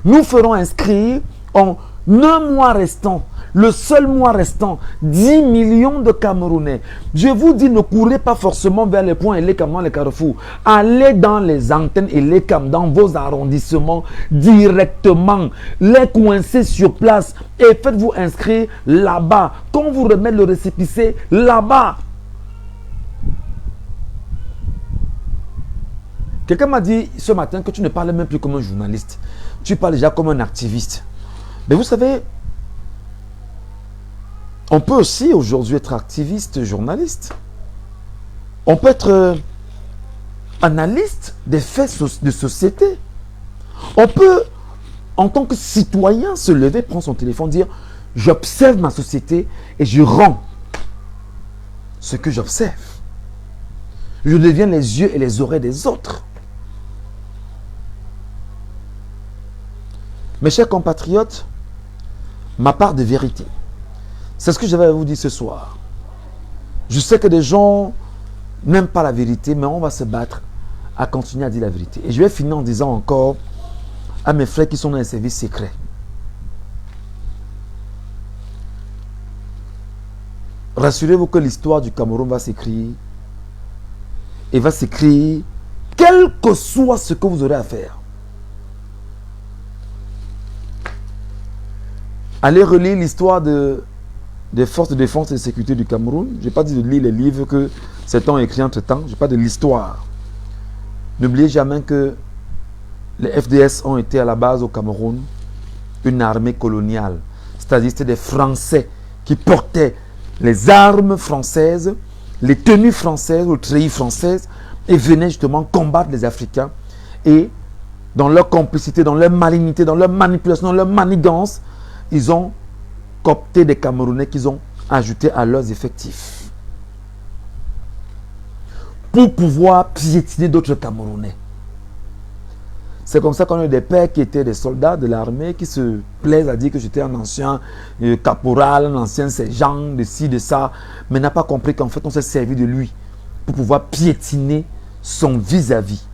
nous ferons inscrire en un mois restant, le seul mois restant, 10 millions de Camerounais. Je vous dis, ne courez pas forcément vers les points et les cams dans les carrefours. Allez dans les antennes et les cams, dans vos arrondissements, directement. Les coincez sur place et faites-vous inscrire là-bas. Quand vous remettez le récépissé, là-bas. Quelqu'un m'a dit ce matin que tu ne parles même plus comme un journaliste. Tu parles déjà comme un activiste. Mais vous savez, on peut aussi aujourd'hui être activiste, journaliste. On peut être analyste des faits de société. On peut, en tant que citoyen, se lever, prendre son téléphone, dire « J'observe ma société et je rends ce que j'observe. Je deviens les yeux et les oreilles des autres. » Mes chers compatriotes, ma part de vérité, c'est ce que je vais vous dire ce soir. Je sais que des gens n'aiment pas la vérité, mais on va se battre à continuer à dire la vérité. Et je vais finir en disant encore à mes frères qui sont dans les services secrets. Rassurez-vous que l'histoire du Cameroun va s'écrire. Et va s'écrire quel que soit ce que vous aurez à faire. Allez relire l'histoire des forces de défense et de sécurité du Cameroun. Je n'ai pas dit de lire les livres que certains ont écrits entre-temps. Je parle de l'histoire. N'oubliez jamais que les FDS ont été à la base au Cameroun une armée coloniale. C'est-à-dire c'était des Français qui portaient les armes françaises, les tenues françaises ou treillis françaises et venaient justement combattre les Africains. Et dans leur complicité, dans leur malignité, dans leur manipulation, dans leur manigance, ils ont coopté des Camerounais qu'ils ont ajoutés à leurs effectifs pour pouvoir piétiner d'autres Camerounais. C'est comme ça qu'on a eu des pères qui étaient des soldats de l'armée qui se plaisent à dire que j'étais un ancien caporal, un ancien sergent, de ci, de ça, mais n'a pas compris qu'en fait on s'est servi de lui pour pouvoir piétiner son vis-à-vis.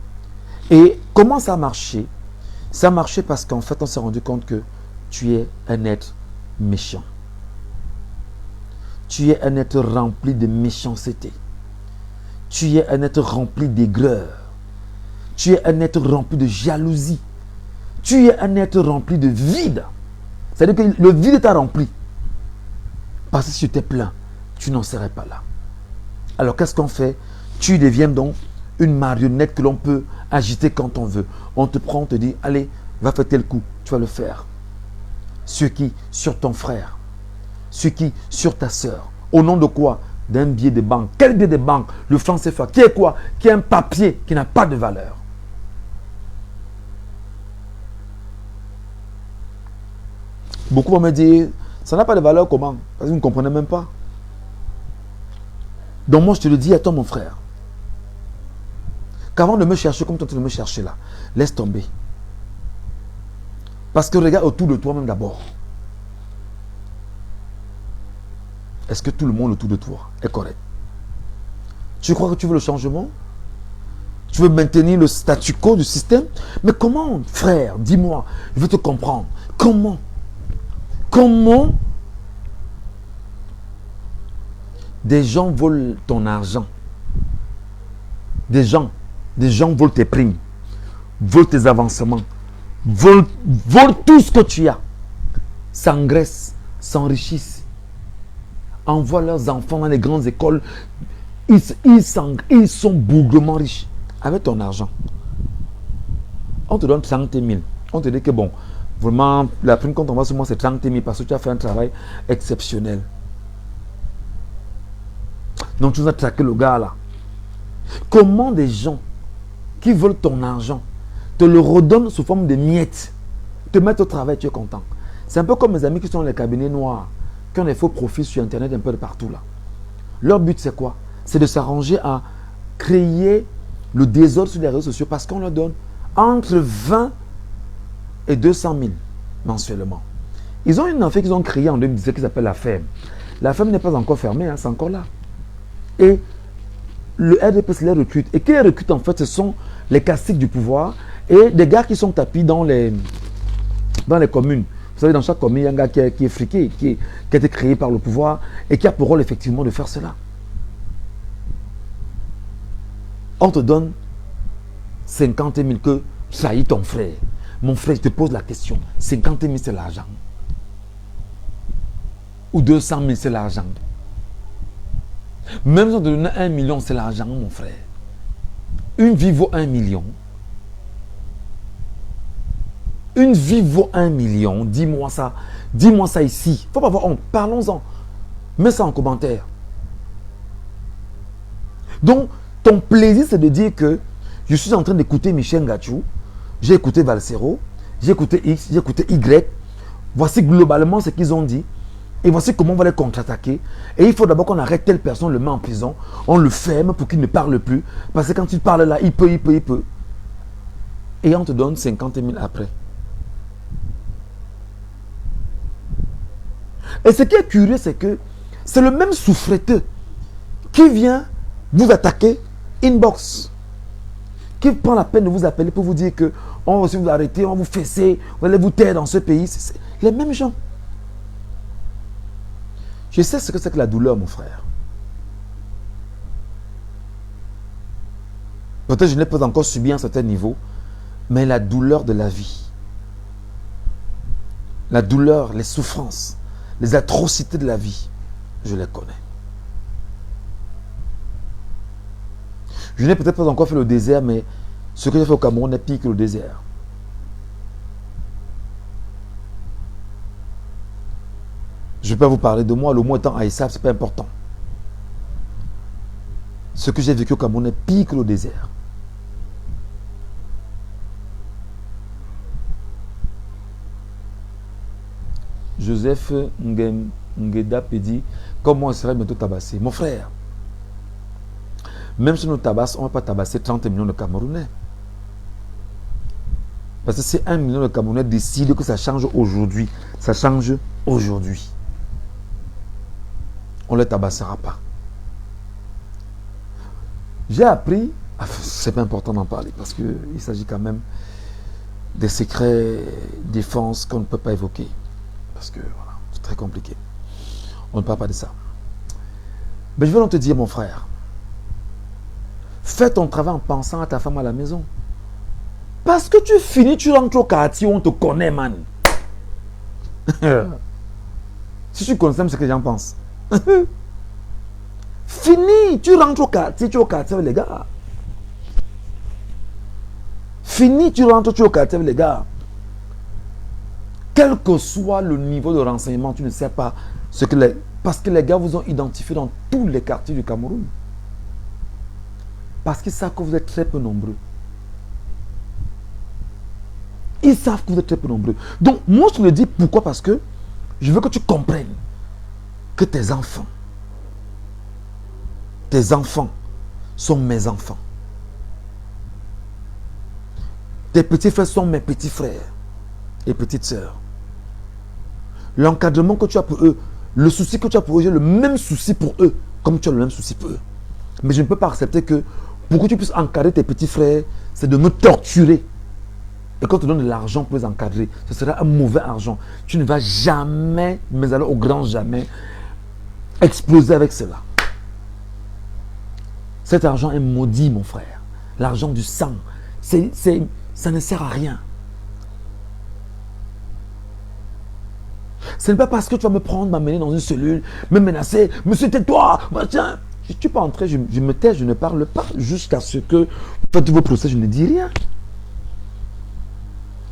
Et comment ça a marché? Ça a marché parce qu'en fait on s'est rendu compte que tu es un être méchant. Tu es un être rempli de méchanceté. Tu es un être rempli d'aigreur. Tu es un être rempli de jalousie. Tu es un être rempli de vide. C'est-à-dire que le vide t'a rempli. Parce que si tu étais plein, tu n'en serais pas là. Alors qu'est-ce qu'on fait? Tu deviens donc une marionnette que l'on peut agiter quand on veut. On te prend, on te dit, allez, va faire tel coup, tu vas le faire. Sur qui? Sur ton frère. Sur qui? Sur ta soeur. Au nom de quoi? D'un billet de banque. Quel billet de banque? Le franc CFA. Qui est quoi? Qui est un papier qui n'a pas de valeur. Beaucoup vont me dire, ça n'a pas de valeur comment? Parce que vous ne comprenez même pas. Donc moi, je te le dis à toi, mon frère, qu'avant de me chercher comme toi, tu de me chercher là, laisse tomber. Parce que regarde autour de toi-même d'abord. Est-ce que tout le monde autour de toi est correct? Tu crois que tu veux le changement? Tu veux maintenir le statu quo du système? Mais comment, frère, dis-moi, je veux te comprendre. Comment des gens volent ton argent? Des gens volent tes primes, volent tes avancements, volent tout ce que tu as, s'engraissent, s'enrichissent, envoient leurs enfants dans les grandes écoles, ils sont bougrement riches avec ton argent. On te donne 30 000. On te dit que bon, vraiment, la prime qu'on t'envoie sur moi, c'est 30 000 parce que tu as fait un travail exceptionnel. Donc tu vas traquer le gars là. Comment des gens qui veulent ton argent te le redonnent sous forme de miettes, te mettent au travail, tu es content. C'est un peu comme mes amis qui sont dans les cabinets noirs, qui ont des faux profils sur internet un peu de partout là. Leur but c'est quoi? C'est de s'arranger à créer le désordre sur les réseaux sociaux parce qu'on leur donne entre 20 et 200 000 mensuellement. Ils ont une affaire qu'ils ont créée en 2017 qui s'appelle la FEM. La FEM n'est pas encore fermée, hein, c'est encore là. Et le RDPC les recrute. Et qui les recrute en fait, ce sont les caciques du pouvoir et des gars qui sont tapis dans les communes. Vous savez, dans chaque commune, il y a un gars qui est friqué, qui a été créé par le pouvoir et qui a pour rôle effectivement de faire cela. On te donne 50 000 que trahis ton frère. Mon frère, je te pose la question. 50 000, c'est l'argent. Ou 200 000, c'est l'argent. Même si on te donne 1 million, c'est l'argent, mon frère. Une vie vaut 1 million. Une vie vaut 1 million. Dis-moi ça. Dis-moi ça ici. Il ne faut pas avoir honte. Parlons-en. Mets ça en commentaire. Donc, ton plaisir, c'est de dire que je suis en train d'écouter Michel Ngachou, j'ai écouté Valsero, j'ai écouté X, j'ai écouté Y. Voici globalement ce qu'ils ont dit. Et voici comment on va les contre-attaquer. Et il faut d'abord qu'on arrête telle personne, le met en prison. On le ferme pour qu'il ne parle plus. Parce que quand il parle là, il peut. Et on te donne 50 000 après. Et ce qui est curieux, c'est que c'est le même souffreteux qui vient vous attaquer inbox. Qui prend la peine de vous appeler pour vous dire que on va aussi vous arrêter, on va vous fesser, vous allez vous taire dans ce pays. C'est les mêmes gens. Je sais ce que c'est que la douleur, mon frère. Peut-être que je n'ai pas encore subi à un certain niveau, mais la douleur de la vie, la douleur, les souffrances, les atrocités de la vie, je les connais. Je n'ai peut-être pas encore fait le désert, mais ce que j'ai fait au Cameroun est pire que le désert. Je peux vous parler de moi, le mot étant Aïssa, ce n'est pas important. Ce que j'ai vécu au Cameroun est pire que le désert. Joseph Ngeda dit, comment on serait bientôt tabassé? Mon frère, même si nous tabassons, on ne va pas tabasser 30 millions de Camerounais. Parce que c'est 1 million de Camerounais décident que ça change aujourd'hui. Ça change aujourd'hui. On ne les tabassera pas. J'ai appris, c'est pas important d'en parler parce qu'il s'agit quand même des secrets défense qu'on ne peut pas évoquer. Parce que voilà, c'est très compliqué. On ne parle pas de ça. Mais je vais donc te dire, mon frère, fais ton travail en pensant à ta femme à la maison. Parce que tu finis, tu rentres au quartier où on te connaît, man. Si tu connais ce que j'en pense. Fini, tu rentres au quartier, tu es au quartier avec les gars. Fini, tu rentres, tu es au quartier avec les gars. Quel que soit le niveau de renseignement, tu ne sais pas ce que les... Parce que les gars vous ont identifié dans tous les quartiers du Cameroun. Parce qu'ils savent que vous êtes très peu nombreux. Ils savent que vous êtes très peu nombreux. Donc, moi, je le dis pourquoi? Parce que Je veux que tu comprennes que tes enfants sont mes enfants. Tes petits frères sont mes petits frères et petites sœurs. L'encadrement que tu as pour eux, le souci que tu as pour eux, j'ai le même souci pour eux, comme tu as le même souci pour eux. Mais je ne peux pas accepter que pour que tu puisses encadrer tes petits frères, c'est de me torturer. Et quand on te donne de l'argent pour les encadrer, ce sera un mauvais argent. Tu ne vas jamais, mais alors au grand jamais, exploser avec cela. Cet argent est maudit, mon frère. L'argent du sang, ça ne sert à rien. Ce n'est pas parce que tu vas me prendre, m'amener dans une cellule, me menacer, monsieur tais-toi, tiens. Je ne suis pas entré, je me tais, je ne parle pas jusqu'à ce que vous faites vos procès, je ne dis rien.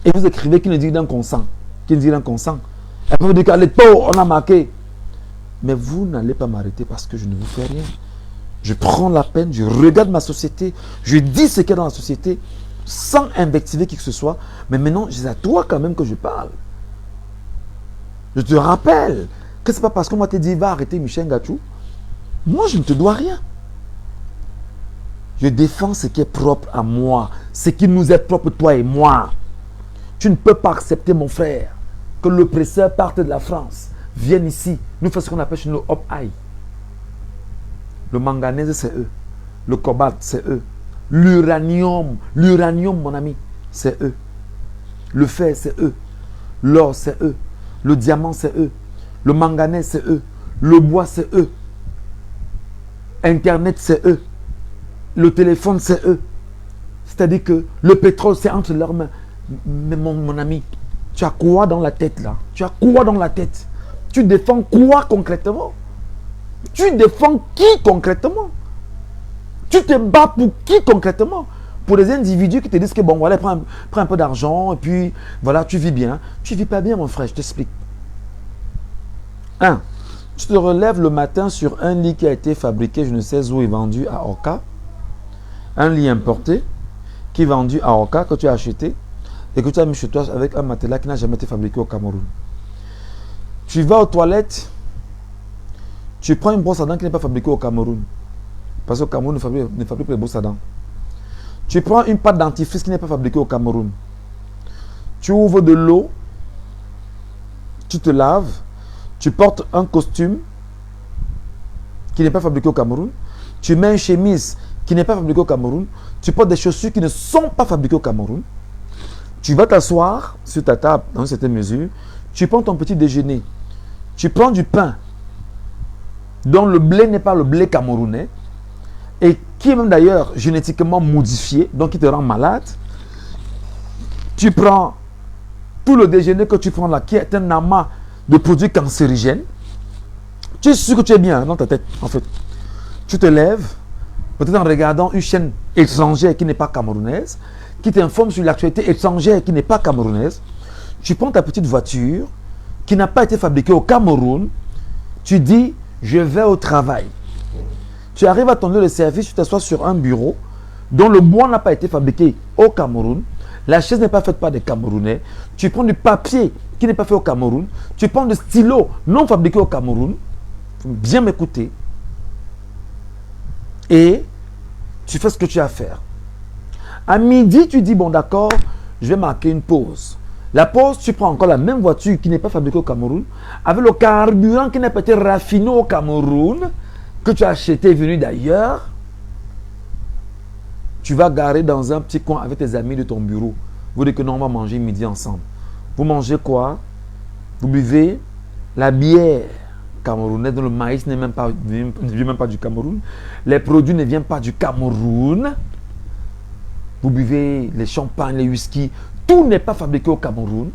Et vous écrivez qui ne dit rien consent. Qui ne dit rien consent. Après vous dites qu'à l'époque, on a marqué. Mais vous n'allez pas m'arrêter parce que je ne vous fais rien. Je prends la peine, je regarde ma société, je dis ce qu'il y a dans la société, sans invectiver qui que ce soit. Mais maintenant, c'est à toi quand même que je parle. Je te rappelle que ce n'est pas parce qu'on m'a dit va arrêter Michel Gachou. Moi, je ne te dois rien. Je défends ce qui est propre à moi, ce qui nous est propre, toi et moi. Tu ne peux pas accepter, mon frère, que l'oppresseur parte de la France, vienne ici, nous fasse ce qu'on appelle chez nous Hop High. Le manganèse, c'est eux. Le cobalt, c'est eux. L'uranium, mon ami, c'est eux. Le fer, c'est eux. L'or, c'est eux. Le diamant, c'est eux. Le manganèse, c'est eux. Le bois, c'est eux. Internet, c'est eux. Le téléphone, c'est eux. C'est-à-dire que le pétrole, c'est entre leurs mains. Mais mon ami, tu as quoi dans la tête là? Tu as quoi dans la tête? Tu défends quoi concrètement? Tu défends qui concrètement? Tu te bats pour qui concrètement? Pour les individus qui te disent que bon, voilà, prends un peu d'argent et puis voilà, tu vis bien. Tu ne vis pas bien, mon frère, je t'explique. 1. Tu te relèves le matin sur un lit qui a été fabriqué, je ne sais où, et vendu à Oka. Un lit importé qui est vendu à Oka, que tu as acheté et que tu as mis chez toi avec un matelas qui n'a jamais été fabriqué au Cameroun. Tu vas aux toilettes, tu prends une brosse à dents qui n'est pas fabriquée au Cameroun. Parce qu'au Cameroun, ne fabrique pas les brosses à dents. Tu prends une pâte dentifrice qui n'est pas fabriquée au Cameroun. Tu ouvres de l'eau, tu te laves, tu portes un costume qui n'est pas fabriqué au Cameroun. Tu mets une chemise qui n'est pas fabriquée au Cameroun. Tu portes des chaussures qui ne sont pas fabriquées au Cameroun. Tu vas t'asseoir sur ta table dans une certaine mesure. Tu prends ton petit déjeuner. Tu prends du pain dont le blé n'est pas le blé camerounais et qui est même d'ailleurs génétiquement modifié, donc qui te rend malade. Tu prends tout le déjeuner que tu prends là, qui est un amas de produits cancérigènes. Tu es sûr que tu es bien dans ta tête, en fait. Tu te lèves, peut-être en regardant une chaîne étrangère qui n'est pas camerounaise, qui t'informe sur l'actualité étrangère qui n'est pas camerounaise. Tu prends ta petite voiture qui n'a pas été fabriquée au Cameroun. Tu dis, je vais au travail. Tu arrives à ton lieu de service, tu t'assois sur un bureau dont le bois n'a pas été fabriqué au Cameroun. La chaise n'est pas faite par des Camerounais. Tu prends du papier qui n'est pas fait au Cameroun. Tu prends des stylos non fabriqués au Cameroun. Il faut bien m'écouter. Et tu fais ce que tu as à faire. À midi, tu dis, bon d'accord, je vais marquer une pause. La pause, tu prends encore la même voiture qui n'est pas fabriquée au Cameroun, avec le carburant qui n'a pas été raffiné au Cameroun, que tu as acheté venu d'ailleurs. Tu vas garer dans un petit coin avec tes amis de ton bureau. Vous dites que non, on va manger midi ensemble. Vous mangez quoi? Vous buvez la bière camerounaise dont le maïs ne vient même pas du Cameroun. Les produits ne viennent pas du Cameroun. Vous buvez les champagnes, les whisky. Tout n'est pas fabriqué au Cameroun.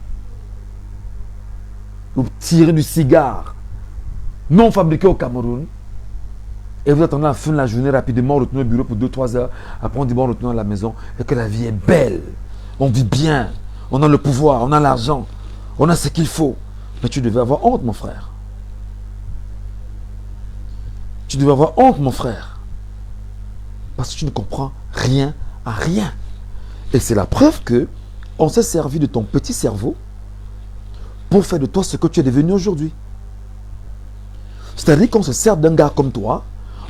Vous tirez du cigare non fabriqué au Cameroun. Et vous attendez à la fin de la journée rapidement, on retourne au bureau pour 2-3 heures. Après on dit bon, on retourne à la maison et que la vie est belle. On vit bien. On a le pouvoir, on a l'argent. On a ce qu'il faut. Mais tu devais avoir honte, mon frère. Tu devais avoir honte, mon frère. Parce que tu ne comprends rien à rien. Et c'est la preuve que on s'est servi de ton petit cerveau pour faire de toi ce que tu es devenu aujourd'hui. C'est-à-dire qu'on se sert d'un gars comme toi,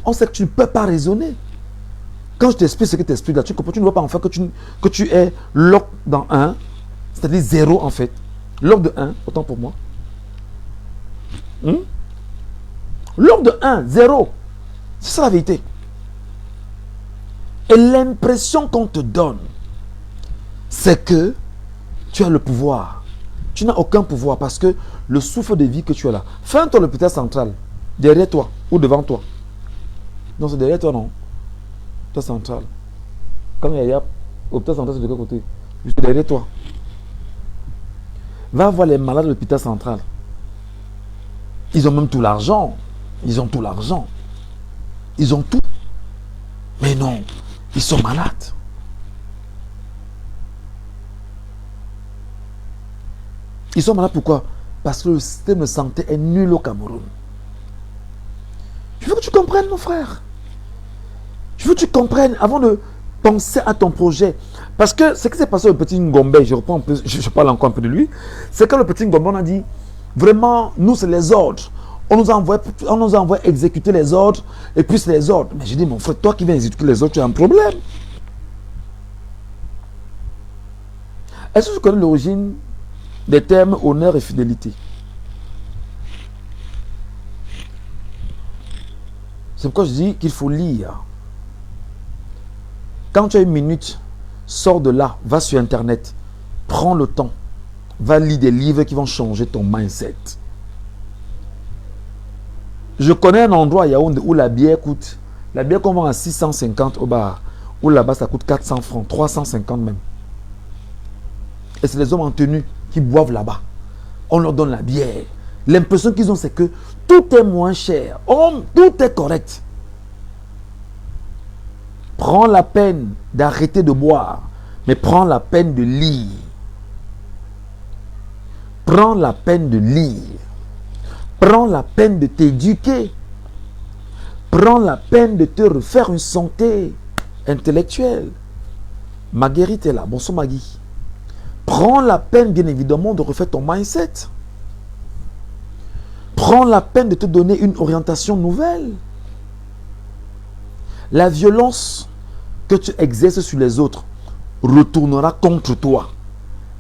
on sait que tu ne peux pas raisonner. Quand je t'explique ce que tu expliques là, tu comprends, tu ne vois pas en fait que tu es log dans 1, c'est-à-dire 0 en fait. Log de 1, autant pour moi. Log de 1, 0. C'est ça la vérité. Et l'impression qu'on te donne, c'est que tu as le pouvoir. Tu n'as aucun pouvoir parce que le souffle de vie que tu as là. Fais-toi l'hôpital central, derrière toi ou devant toi. Non, c'est derrière toi, non. L'hôpital central. Quand il y a l'hôpital central, c'est de quel côté? Juste derrière toi. Va voir les malades de l'hôpital central. Ils ont même tout l'argent. Ils ont tout l'argent. Ils ont tout. Mais non, ils sont malades. Ils sont malades pourquoi? Parce que le système de santé est nul au Cameroun. Je veux que tu comprennes, mon frère. Je veux que tu comprennes avant de penser à ton projet. Parce que ce qui s'est passé au petit Ngombe, je reprends un peu, je parle encore un peu de lui, c'est que le petit Ngombe, on a dit, vraiment, nous, c'est les ordres. On nous a envoyé exécuter les ordres, et puis c'est les ordres. Mais j'ai dit, mon frère, toi qui viens exécuter les ordres, tu as un problème. Est-ce que tu connais l'origine des termes honneur et fidélité? C'est pourquoi je dis qu'il faut lire. Quand tu as une minute, sors de là, va sur Internet, prends le temps, va lire des livres qui vont changer ton mindset. Je connais un endroit à Yaoundé où la bière coûte, la bière qu'on vend à 650 au bar, où là-bas ça coûte 400 francs, 350 même. Et c'est les hommes en tenue qui boivent là-bas. On leur donne la bière. L'impression qu'ils ont, c'est que tout est moins cher. Tout est correct. Prends la peine d'arrêter de boire, mais prends la peine de lire. Prends la peine de lire. Prends la peine de t'éduquer. Prends la peine de te refaire une santé intellectuelle. Marguerite est là. Bonsoir Maggie. Prends la peine, bien évidemment, de refaire ton mindset. Prends la peine de te donner une orientation nouvelle. La violence que tu exerces sur les autres retournera contre toi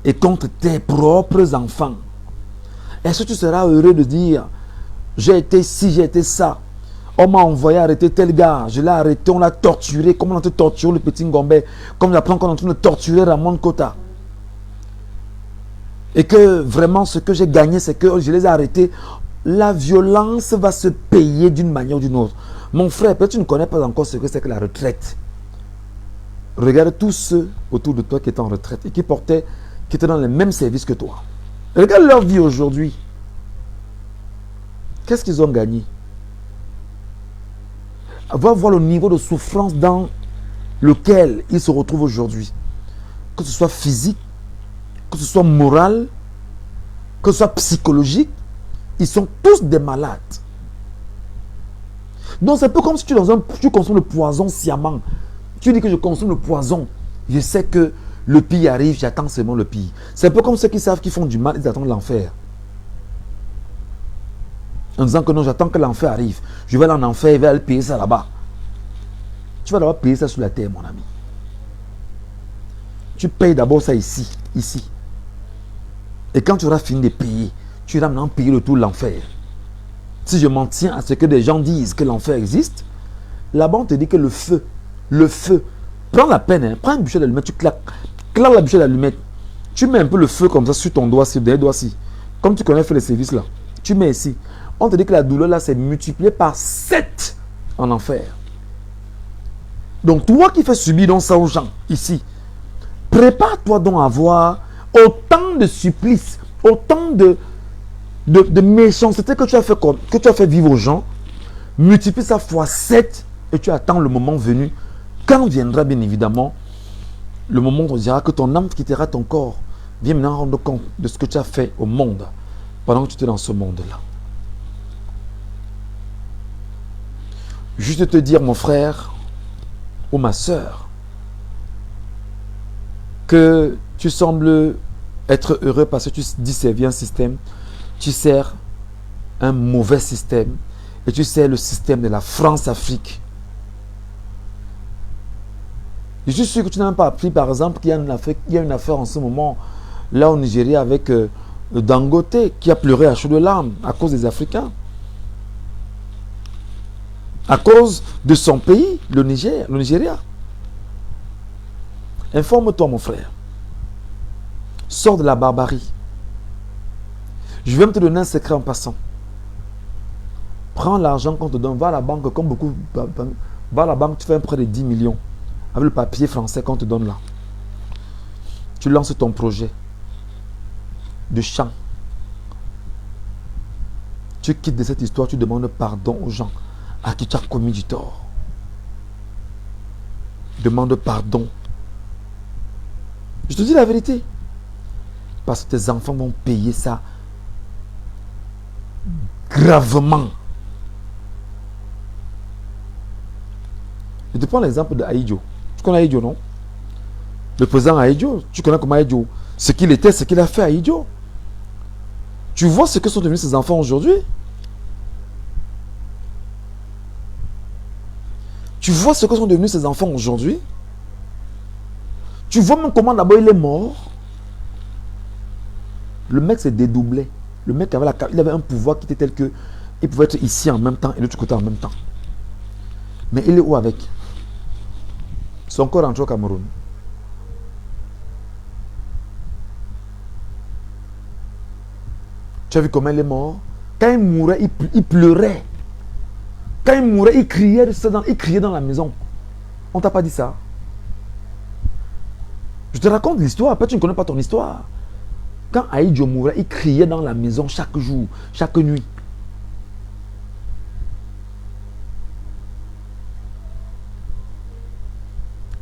et contre tes propres enfants. Est-ce que tu seras heureux de dire, j'ai été ci, j'ai été ça. On m'a envoyé arrêter tel gars, je l'ai arrêté, on l'a torturé, comme on a torturé le petit Ngombe, comme j'apprends qu'on est en train de torturer Ramon Kota. Et que vraiment ce que j'ai gagné, c'est que je les ai arrêtés. La violence va se payer d'une manière ou d'une autre. Mon frère, peut-être tu ne connais pas encore ce que c'est que la retraite. Regarde tous ceux autour de toi qui étaient en retraite et qui étaient dans les mêmes services que toi. Regarde leur vie aujourd'hui. Qu'est-ce qu'ils ont gagné? Va voir le niveau de souffrance dans lequel ils se retrouvent aujourd'hui. Que ce soit physique, que ce soit moral, que ce soit psychologique, ils sont tous des malades. Donc c'est un peu comme si tu consommes le poison sciemment. Tu dis que je consomme le poison. Je sais que le pire arrive, j'attends seulement le pire. C'est un peu comme ceux qui savent qu'ils font du mal, ils attendent l'enfer. En disant que non, j'attends que l'enfer arrive. Je vais aller en enfer, je vais aller payer ça là-bas. Tu vas d'abord payer ça sur la terre, mon ami. Tu payes d'abord ça ici. Et quand tu auras fini de payer, tu iras maintenant payer le tout l'enfer. Si je m'en tiens à ce que des gens disent que l'enfer existe, là-bas on te dit que le feu, prends la peine, prends une bûche d'allumette, tu claques la bûche d'allumette, tu mets un peu le feu comme ça sur ton doigt, sur le dernier doigt-ci, comme tu connais faire les services là, tu mets ici. On te dit que la douleur là c'est multiplié par 7 en enfer. Donc toi qui fais subir donc ça aux gens ici, prépare-toi donc à avoir autant de supplices, autant de méchanceté que tu as fait vivre aux gens, multiplie ça fois 7 et tu attends le moment venu. Quand viendra bien évidemment le moment où on dira que ton âme quittera ton corps, viens maintenant rendre compte de ce que tu as fait au monde pendant que tu étais dans ce monde-là. Juste te dire, mon frère ou ma soeur, que tu sembles être heureux parce que tu dis servir un système, tu sers un mauvais système et tu sers le système de la France-Afrique. Je suis sûr que tu n'as pas appris, par exemple, qu'il y a une affaire en ce moment, là au Nigeria, avec Dangote, qui a pleuré à chaudes larmes à cause des Africains. À cause de son pays, le Nigeria. Informe-toi, mon frère. Sors de la barbarie. Je vais te donner un secret en passant. Prends l'argent qu'on te donne, va à la banque, comme beaucoup, va à la banque, tu fais un prêt de 10 millions. Avec le papier français qu'on te donne là. Tu lances ton projet de chant. Tu quittes de cette histoire, tu demandes pardon aux gens à qui tu as commis du tort. Demande pardon. Je te dis la vérité. Parce que tes enfants vont payer ça gravement. Je te prends l'exemple de Aïdjo. Tu connais Aïdjo, non? Le président Aïdjo, tu connais comment Aïdjo, ce qu'il était, ce qu'il a fait à Aïdjo. Tu vois ce que sont devenus ses enfants aujourd'hui? Tu vois ce que sont devenus ses enfants aujourd'hui? Tu vois même comment d'abord il est mort? Le mec s'est dédoublé. Le mec il avait un pouvoir qui était tel que il pouvait être ici en même temps et de l'autre côté en même temps. Mais il est où avec? Son corps rentré au Cameroun. Tu as vu comment il est mort? Quand il mourait, il pleurait. Quand il mourait, il criait dans la maison. On ne t'a pas dit ça? Je te raconte l'histoire, après tu ne connais pas ton histoire. Quand Aïdjo mourait, il criait dans la maison chaque jour, chaque nuit.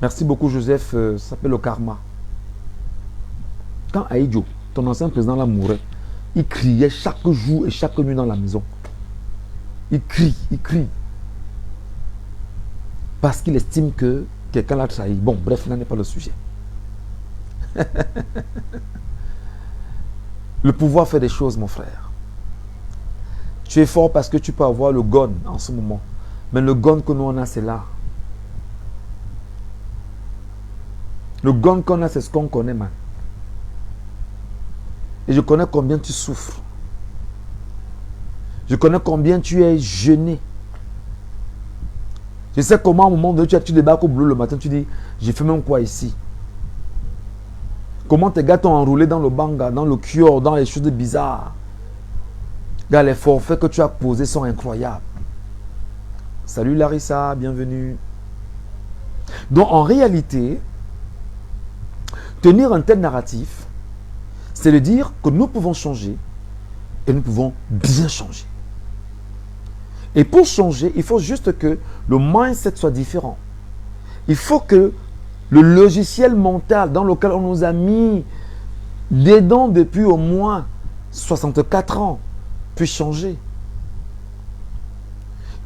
Merci beaucoup Joseph, ça s'appelle le karma. Quand Aïdjo, ton ancien président là mourait, il criait chaque jour et chaque nuit dans la maison. Il crie, il crie. Parce qu'il estime que quelqu'un l'a trahi. Bon, bref, là n'est pas le sujet. Le pouvoir fait des choses, mon frère. Tu es fort parce que tu peux avoir le gun en ce moment. Mais le gun que nous on a, c'est là. Le gun qu'on a, c'est ce qu'on connaît, man. Et je connais combien tu souffres. Je connais combien tu es gêné. Je sais comment, au moment où tu débarques au boulot le matin, tu dis, j'ai fait même quoi ici? Comment tes gars t'ont enroulé dans le banga, dans le cure, dans les choses bizarres. Regarde, les forfaits que tu as posés sont incroyables. Salut Larissa, bienvenue. Donc en réalité, tenir un tel narratif, c'est de dire que nous pouvons changer et nous pouvons bien changer. Et pour changer, il faut juste que le mindset soit différent. Il faut que le logiciel mental dans lequel on nous a mis des dents depuis au moins 64 ans puisse changer.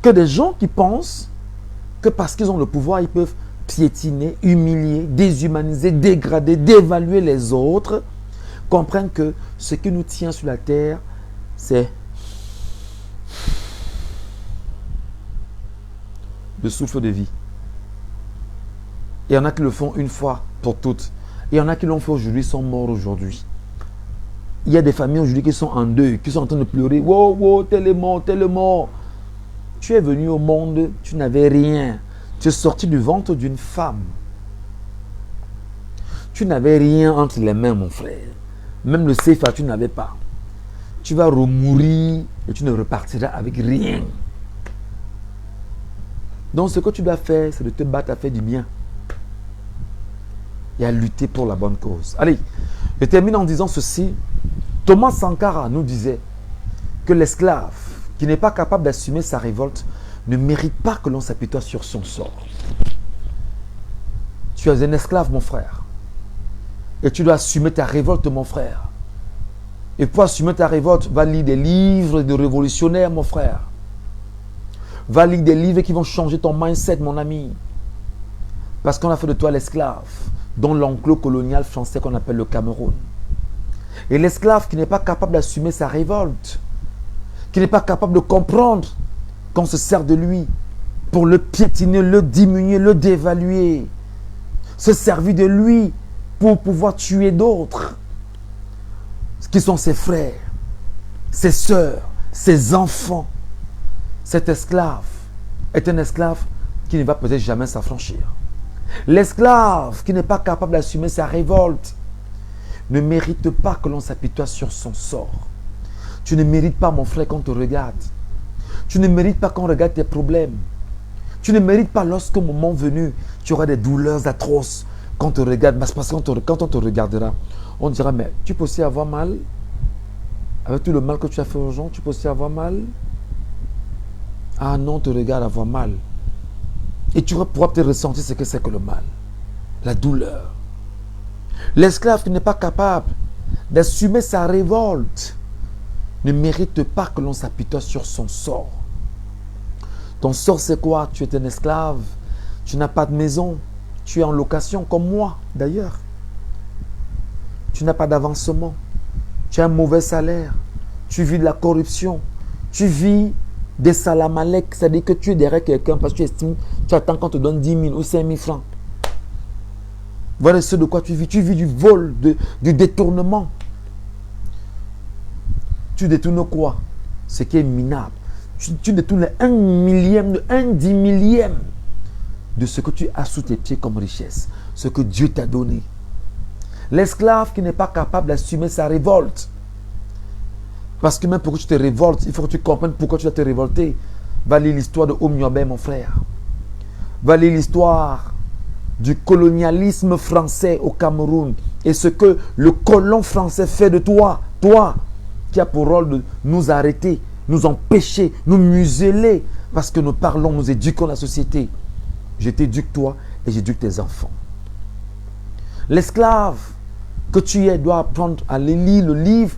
Que des gens qui pensent que parce qu'ils ont le pouvoir, ils peuvent piétiner, humilier, déshumaniser, dégrader, dévaluer les autres, comprennent que ce qui nous tient sur la terre, c'est le souffle de vie. Il y en a qui le font une fois pour toutes. Il y en a qui l'ont fait aujourd'hui, sont morts aujourd'hui. Il y a des familles aujourd'hui qui sont en deuil, qui sont en train de pleurer. Wow, wow, tel est mort, tel est mort. Tu es venu au monde, tu n'avais rien. Tu es sorti du ventre d'une femme. Tu n'avais rien entre les mains, mon frère. Même le CFA, tu n'avais pas. Tu vas remourir et tu ne repartiras avec rien. Donc ce que tu dois faire, c'est de te battre à faire du bien. Et à lutter pour la bonne cause. Allez, je termine en disant ceci. Thomas Sankara nous disait que l'esclave qui n'est pas capable d'assumer sa révolte ne mérite pas que l'on s'apitoie sur son sort. Tu es un esclave, mon frère. Et tu dois assumer ta révolte, mon frère. Et pour assumer ta révolte, va lire des livres de révolutionnaires, mon frère. Va lire des livres qui vont changer ton mindset, mon ami. Parce qu'on a fait de toi l'esclave dans l'enclos colonial français qu'on appelle le Cameroun. Et l'esclave qui n'est pas capable d'assumer sa révolte, qui n'est pas capable de comprendre qu'on se sert de lui pour le piétiner, le diminuer, le dévaluer, se servir de lui pour pouvoir tuer d'autres, qui sont ses frères, ses sœurs, ses enfants. Cet esclave est un esclave qui ne va peut-être jamais s'affranchir. L'esclave qui n'est pas capable d'assumer sa révolte ne mérite pas que l'on s'apitoie sur son sort. Tu ne mérites pas, mon frère, qu'on te regarde. Tu ne mérites pas qu'on regarde tes problèmes. Tu ne mérites pas lorsqu'au moment venu, tu auras des douleurs atroces qu'on te regarde. Parce que quand on te regardera, on dira, mais tu peux aussi avoir mal. Avec tout le mal que tu as fait aux gens, tu peux aussi avoir mal. Ah non, on te regarde avoir mal. Et tu pourras peut-être ressentir ce que c'est que le mal. La douleur. L'esclave qui n'est pas capable d'assumer sa révolte ne mérite pas que l'on s'apitoie sur son sort. Ton sort, c'est quoi? Tu es un esclave. Tu n'as pas de maison. Tu es en location, comme moi, d'ailleurs. Tu n'as pas d'avancement. Tu as un mauvais salaire. Tu vis de la corruption. Tu vis des salamalek. C'est-à-dire que tu es derrière quelqu'un parce que tu estimes, tu attends qu'on te donne 10 000 ou 5 000 francs. Voilà ce de quoi tu vis. Tu vis du vol, du détournement. Tu détournes quoi? Ce qui est minable. Tu détournes un millième, un 10 millième de ce que tu as sous tes pieds comme richesse. Ce que Dieu t'a donné. L'esclave qui n'est pas capable d'assumer sa révolte. Parce que même pour que tu te révoltes, il faut que tu comprennes pourquoi tu dois te révolter. Va lire l'histoire de Oumyobé, mon frère. Va lire l'histoire du colonialisme français au Cameroun. Et ce que le colon français fait de toi. Toi, qui a pour rôle de nous arrêter, nous empêcher, nous museler. Parce que nous parlons, nous éduquons la société. Je t'éduque toi et j'éduque tes enfants. L'esclave que tu es doit apprendre à lire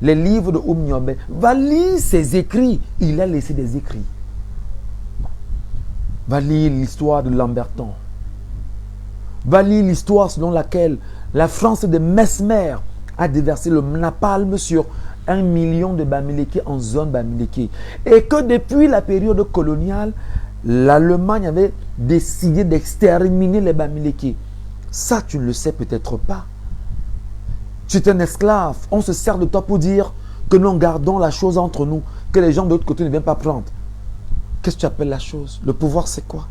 les livres de Oumyobé. Va lire ses écrits. Il a laissé des écrits. Va lire l'histoire de Lamberton. Va lire l'histoire selon laquelle la France de Mesmer a déversé le napalm sur 1 million de Bamileke en zone Bamileke. Et que depuis la période coloniale, l'Allemagne avait décidé d'exterminer les Bamileke. Ça, tu ne le sais peut-être pas. Tu es un esclave. On se sert de toi pour dire que nous gardons la chose entre nous, que les gens de l'autre côté ne viennent pas prendre. Qu'est-ce que tu appelles la chose? Le pouvoir, c'est quoi?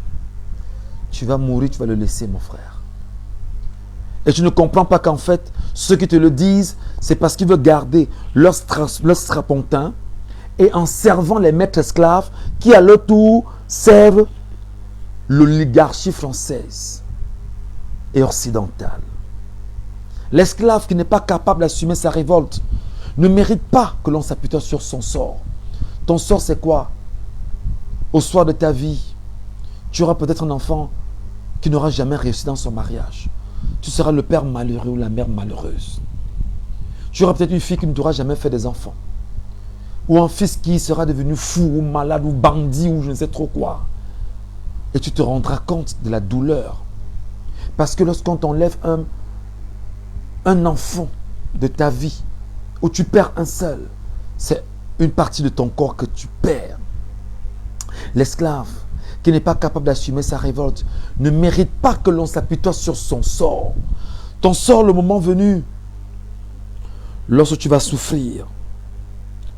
Tu vas mourir, tu vas le laisser, mon frère. Et tu ne comprends pas qu'en fait, ceux qui te le disent, c'est parce qu'ils veulent garder leur strapontin et en servant les maîtres esclaves qui, à leur tour, servent l'oligarchie française et occidentale. L'esclave qui n'est pas capable d'assumer sa révolte ne mérite pas que l'on s'apitoie sur son sort. Ton sort, c'est quoi? Au soir de ta vie, tu auras peut-être un enfant qui n'aura jamais réussi dans son mariage. Tu seras le père malheureux ou la mère malheureuse. Tu auras peut-être une fille qui ne t'aura jamais fait des enfants. Ou un fils qui sera devenu fou ou malade ou bandit ou je ne sais trop quoi. Et tu te rendras compte de la douleur. Parce que lorsqu'on t'enlève un enfant de ta vie, où tu perds un seul, c'est une partie de ton corps que tu perds. L'esclave qui n'est pas capable d'assumer sa révolte ne mérite pas que l'on s'apitoie sur son sort. Ton sort, le moment venu, lorsque tu vas souffrir,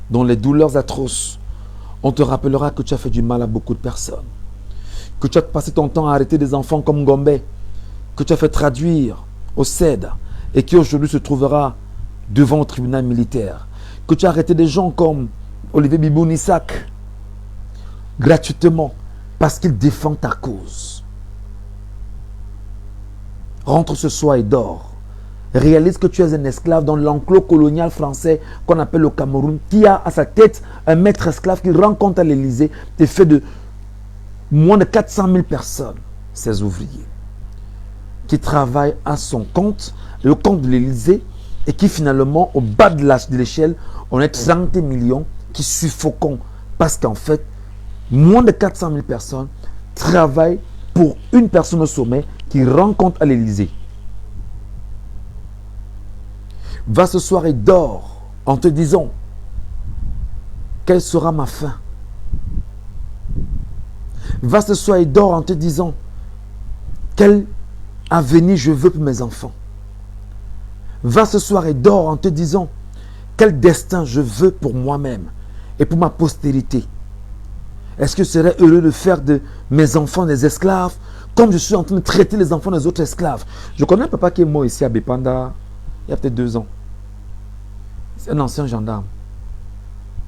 dans les douleurs atroces, on te rappellera que tu as fait du mal à beaucoup de personnes, que tu as passé ton temps à arrêter des enfants comme Gombe, que tu as fait traduire au CED, et qui aujourd'hui se trouvera devant le tribunal militaire, que tu as arrêté des gens comme Olivier Bibounissak, gratuitement, parce qu'il défend ta cause. Rentre ce soir et dors. Réalise que tu es un esclave dans l'enclos colonial français qu'on appelle le Cameroun, qui a à sa tête un maître esclave qui rencontre à l'Élysée et fait de moins de 400 000 personnes, ses ouvriers, qui travaillent à son compte, le compte de l'Élysée, et qui finalement, au bas de l'échelle, on est 30 millions qui suffoquons. Parce qu'en fait, moins de 400 000 personnes travaillent pour une personne au sommet qui rencontre à l'Élysée. Va ce soir et dors en te disant, quelle sera ma fin? Va ce soir et dors en te disant, quel avenir je veux pour mes enfants. Va ce soir et dors en te disant, quel destin je veux pour moi-même et pour ma postérité. Est-ce que je serais heureux de faire de mes enfants des esclaves comme je suis en train de traiter les enfants des autres esclaves? Je connais un papa qui est mort ici à Bépanda il y a peut-être 2 ans. C'est un ancien gendarme.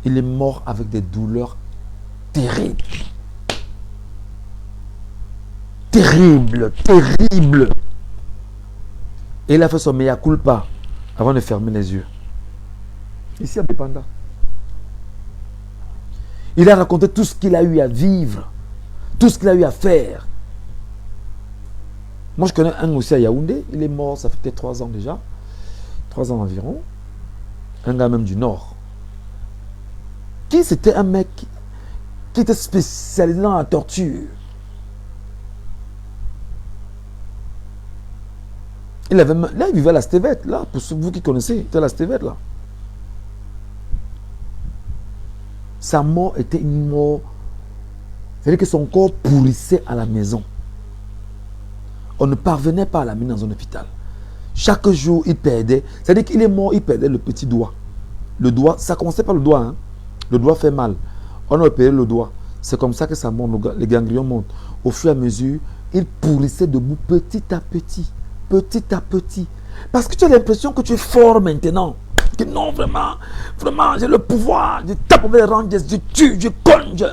Il est mort avec des douleurs terribles. Terrible, terrible. Et il a fait son mea culpa avant de fermer les yeux. Ici à Bépanda. Il a raconté tout ce qu'il a eu à vivre, tout ce qu'il a eu à faire. Moi, je connais un aussi à Yaoundé. Il est mort, ça fait peut-être 3 ans déjà. 3 ans environ. Un gars même du Nord. Qui c'était un mec qui était spécialisé dans la torture. Il avait, là, il vivait à la Stévette, là, pour ceux vous qui connaissez, c'était la Stévette, là. Sa mort était une mort, c'est-à-dire que son corps pourrissait à la maison. On ne parvenait pas à l'amener dans un hôpital. Chaque jour, il perdait, c'est-à-dire qu'il est mort, il perdait le petit doigt. Le doigt, ça commençait par le doigt, hein. Le doigt fait mal. On a opéré le doigt. C'est comme ça que ça monte, les ganglions montent. Au fur et à mesure, il pourrissait debout petit à petit. Petit à petit. Parce que tu as l'impression que tu es fort maintenant. Que non, vraiment, vraiment, j'ai le pouvoir. Je tape avec les rangs, je tue, je cogne.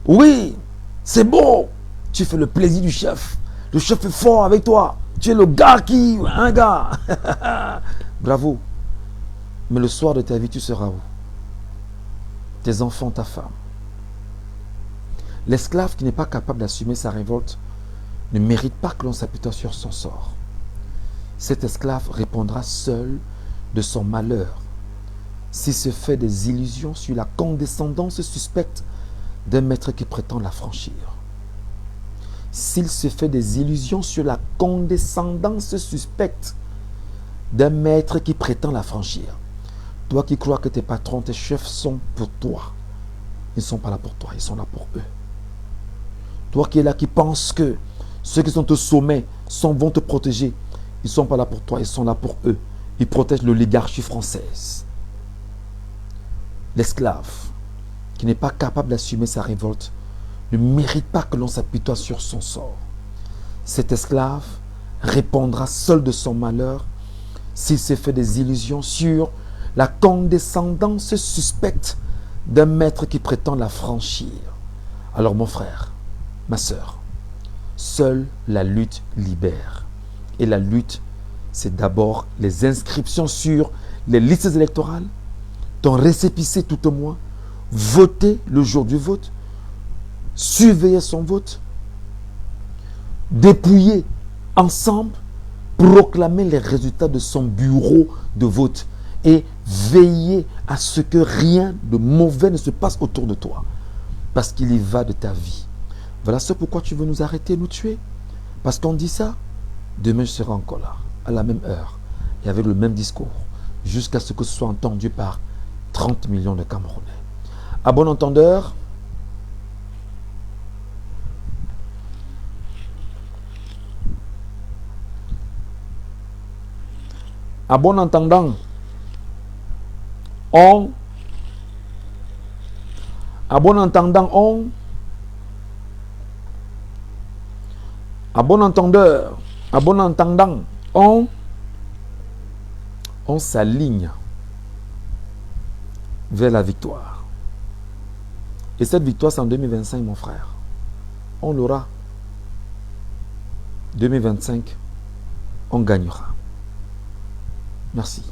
Oui, c'est beau. Tu fais le plaisir du chef. Le chef est fort avec toi. Tu es le gars qui... Un gars. Bravo. Mais le soir de ta vie, tu seras où? Tes enfants, ta femme. L'esclave qui n'est pas capable d'assumer sa révolte ne mérite pas que l'on s'appuie sur son sort. Cet esclave répondra seul de son malheur s'il se fait des illusions sur la condescendance suspecte d'un maître qui prétend la franchir. S'il se fait des illusions sur la condescendance suspecte d'un maître qui prétend la franchir. Toi qui crois que tes patrons, tes chefs sont pour toi, ils ne sont pas là pour toi, ils sont là pour eux. Toi qui es là, qui penses que ceux qui sont au sommet vont te protéger, ils ne sont pas là pour toi, ils sont là pour eux. Ils protègent l'oligarchie française. L'esclave qui n'est pas capable d'assumer sa révolte ne mérite pas que l'on s'appuie sur son sort. Cet esclave répondra seul de son malheur s'il s'est fait des illusions sur la condescendance suspecte d'un maître qui prétend la franchir. Alors mon frère, ma soeur, seule la lutte libère. Et la lutte, c'est d'abord les inscriptions sur les listes électorales, ton récépissé tout au moins, voter le jour du vote, surveiller son vote, dépouiller ensemble, proclamer les résultats de son bureau de vote et veiller à ce que rien de mauvais ne se passe autour de toi. Parce qu'il y va de ta vie. Voilà ce pourquoi tu veux nous arrêter, nous tuer. Parce qu'on dit ça, demain je serai encore là, à la même heure, et avec le même discours, jusqu'à ce que ce soit entendu par 30 millions de Camerounais. À bon entendeur, à bon entendant, on, à bon entendant, on, à bon entendeur, à bon entendant, on s'aligne vers la victoire. Et cette victoire, c'est en 2025, mon frère. On l'aura. 2025, on gagnera. Merci.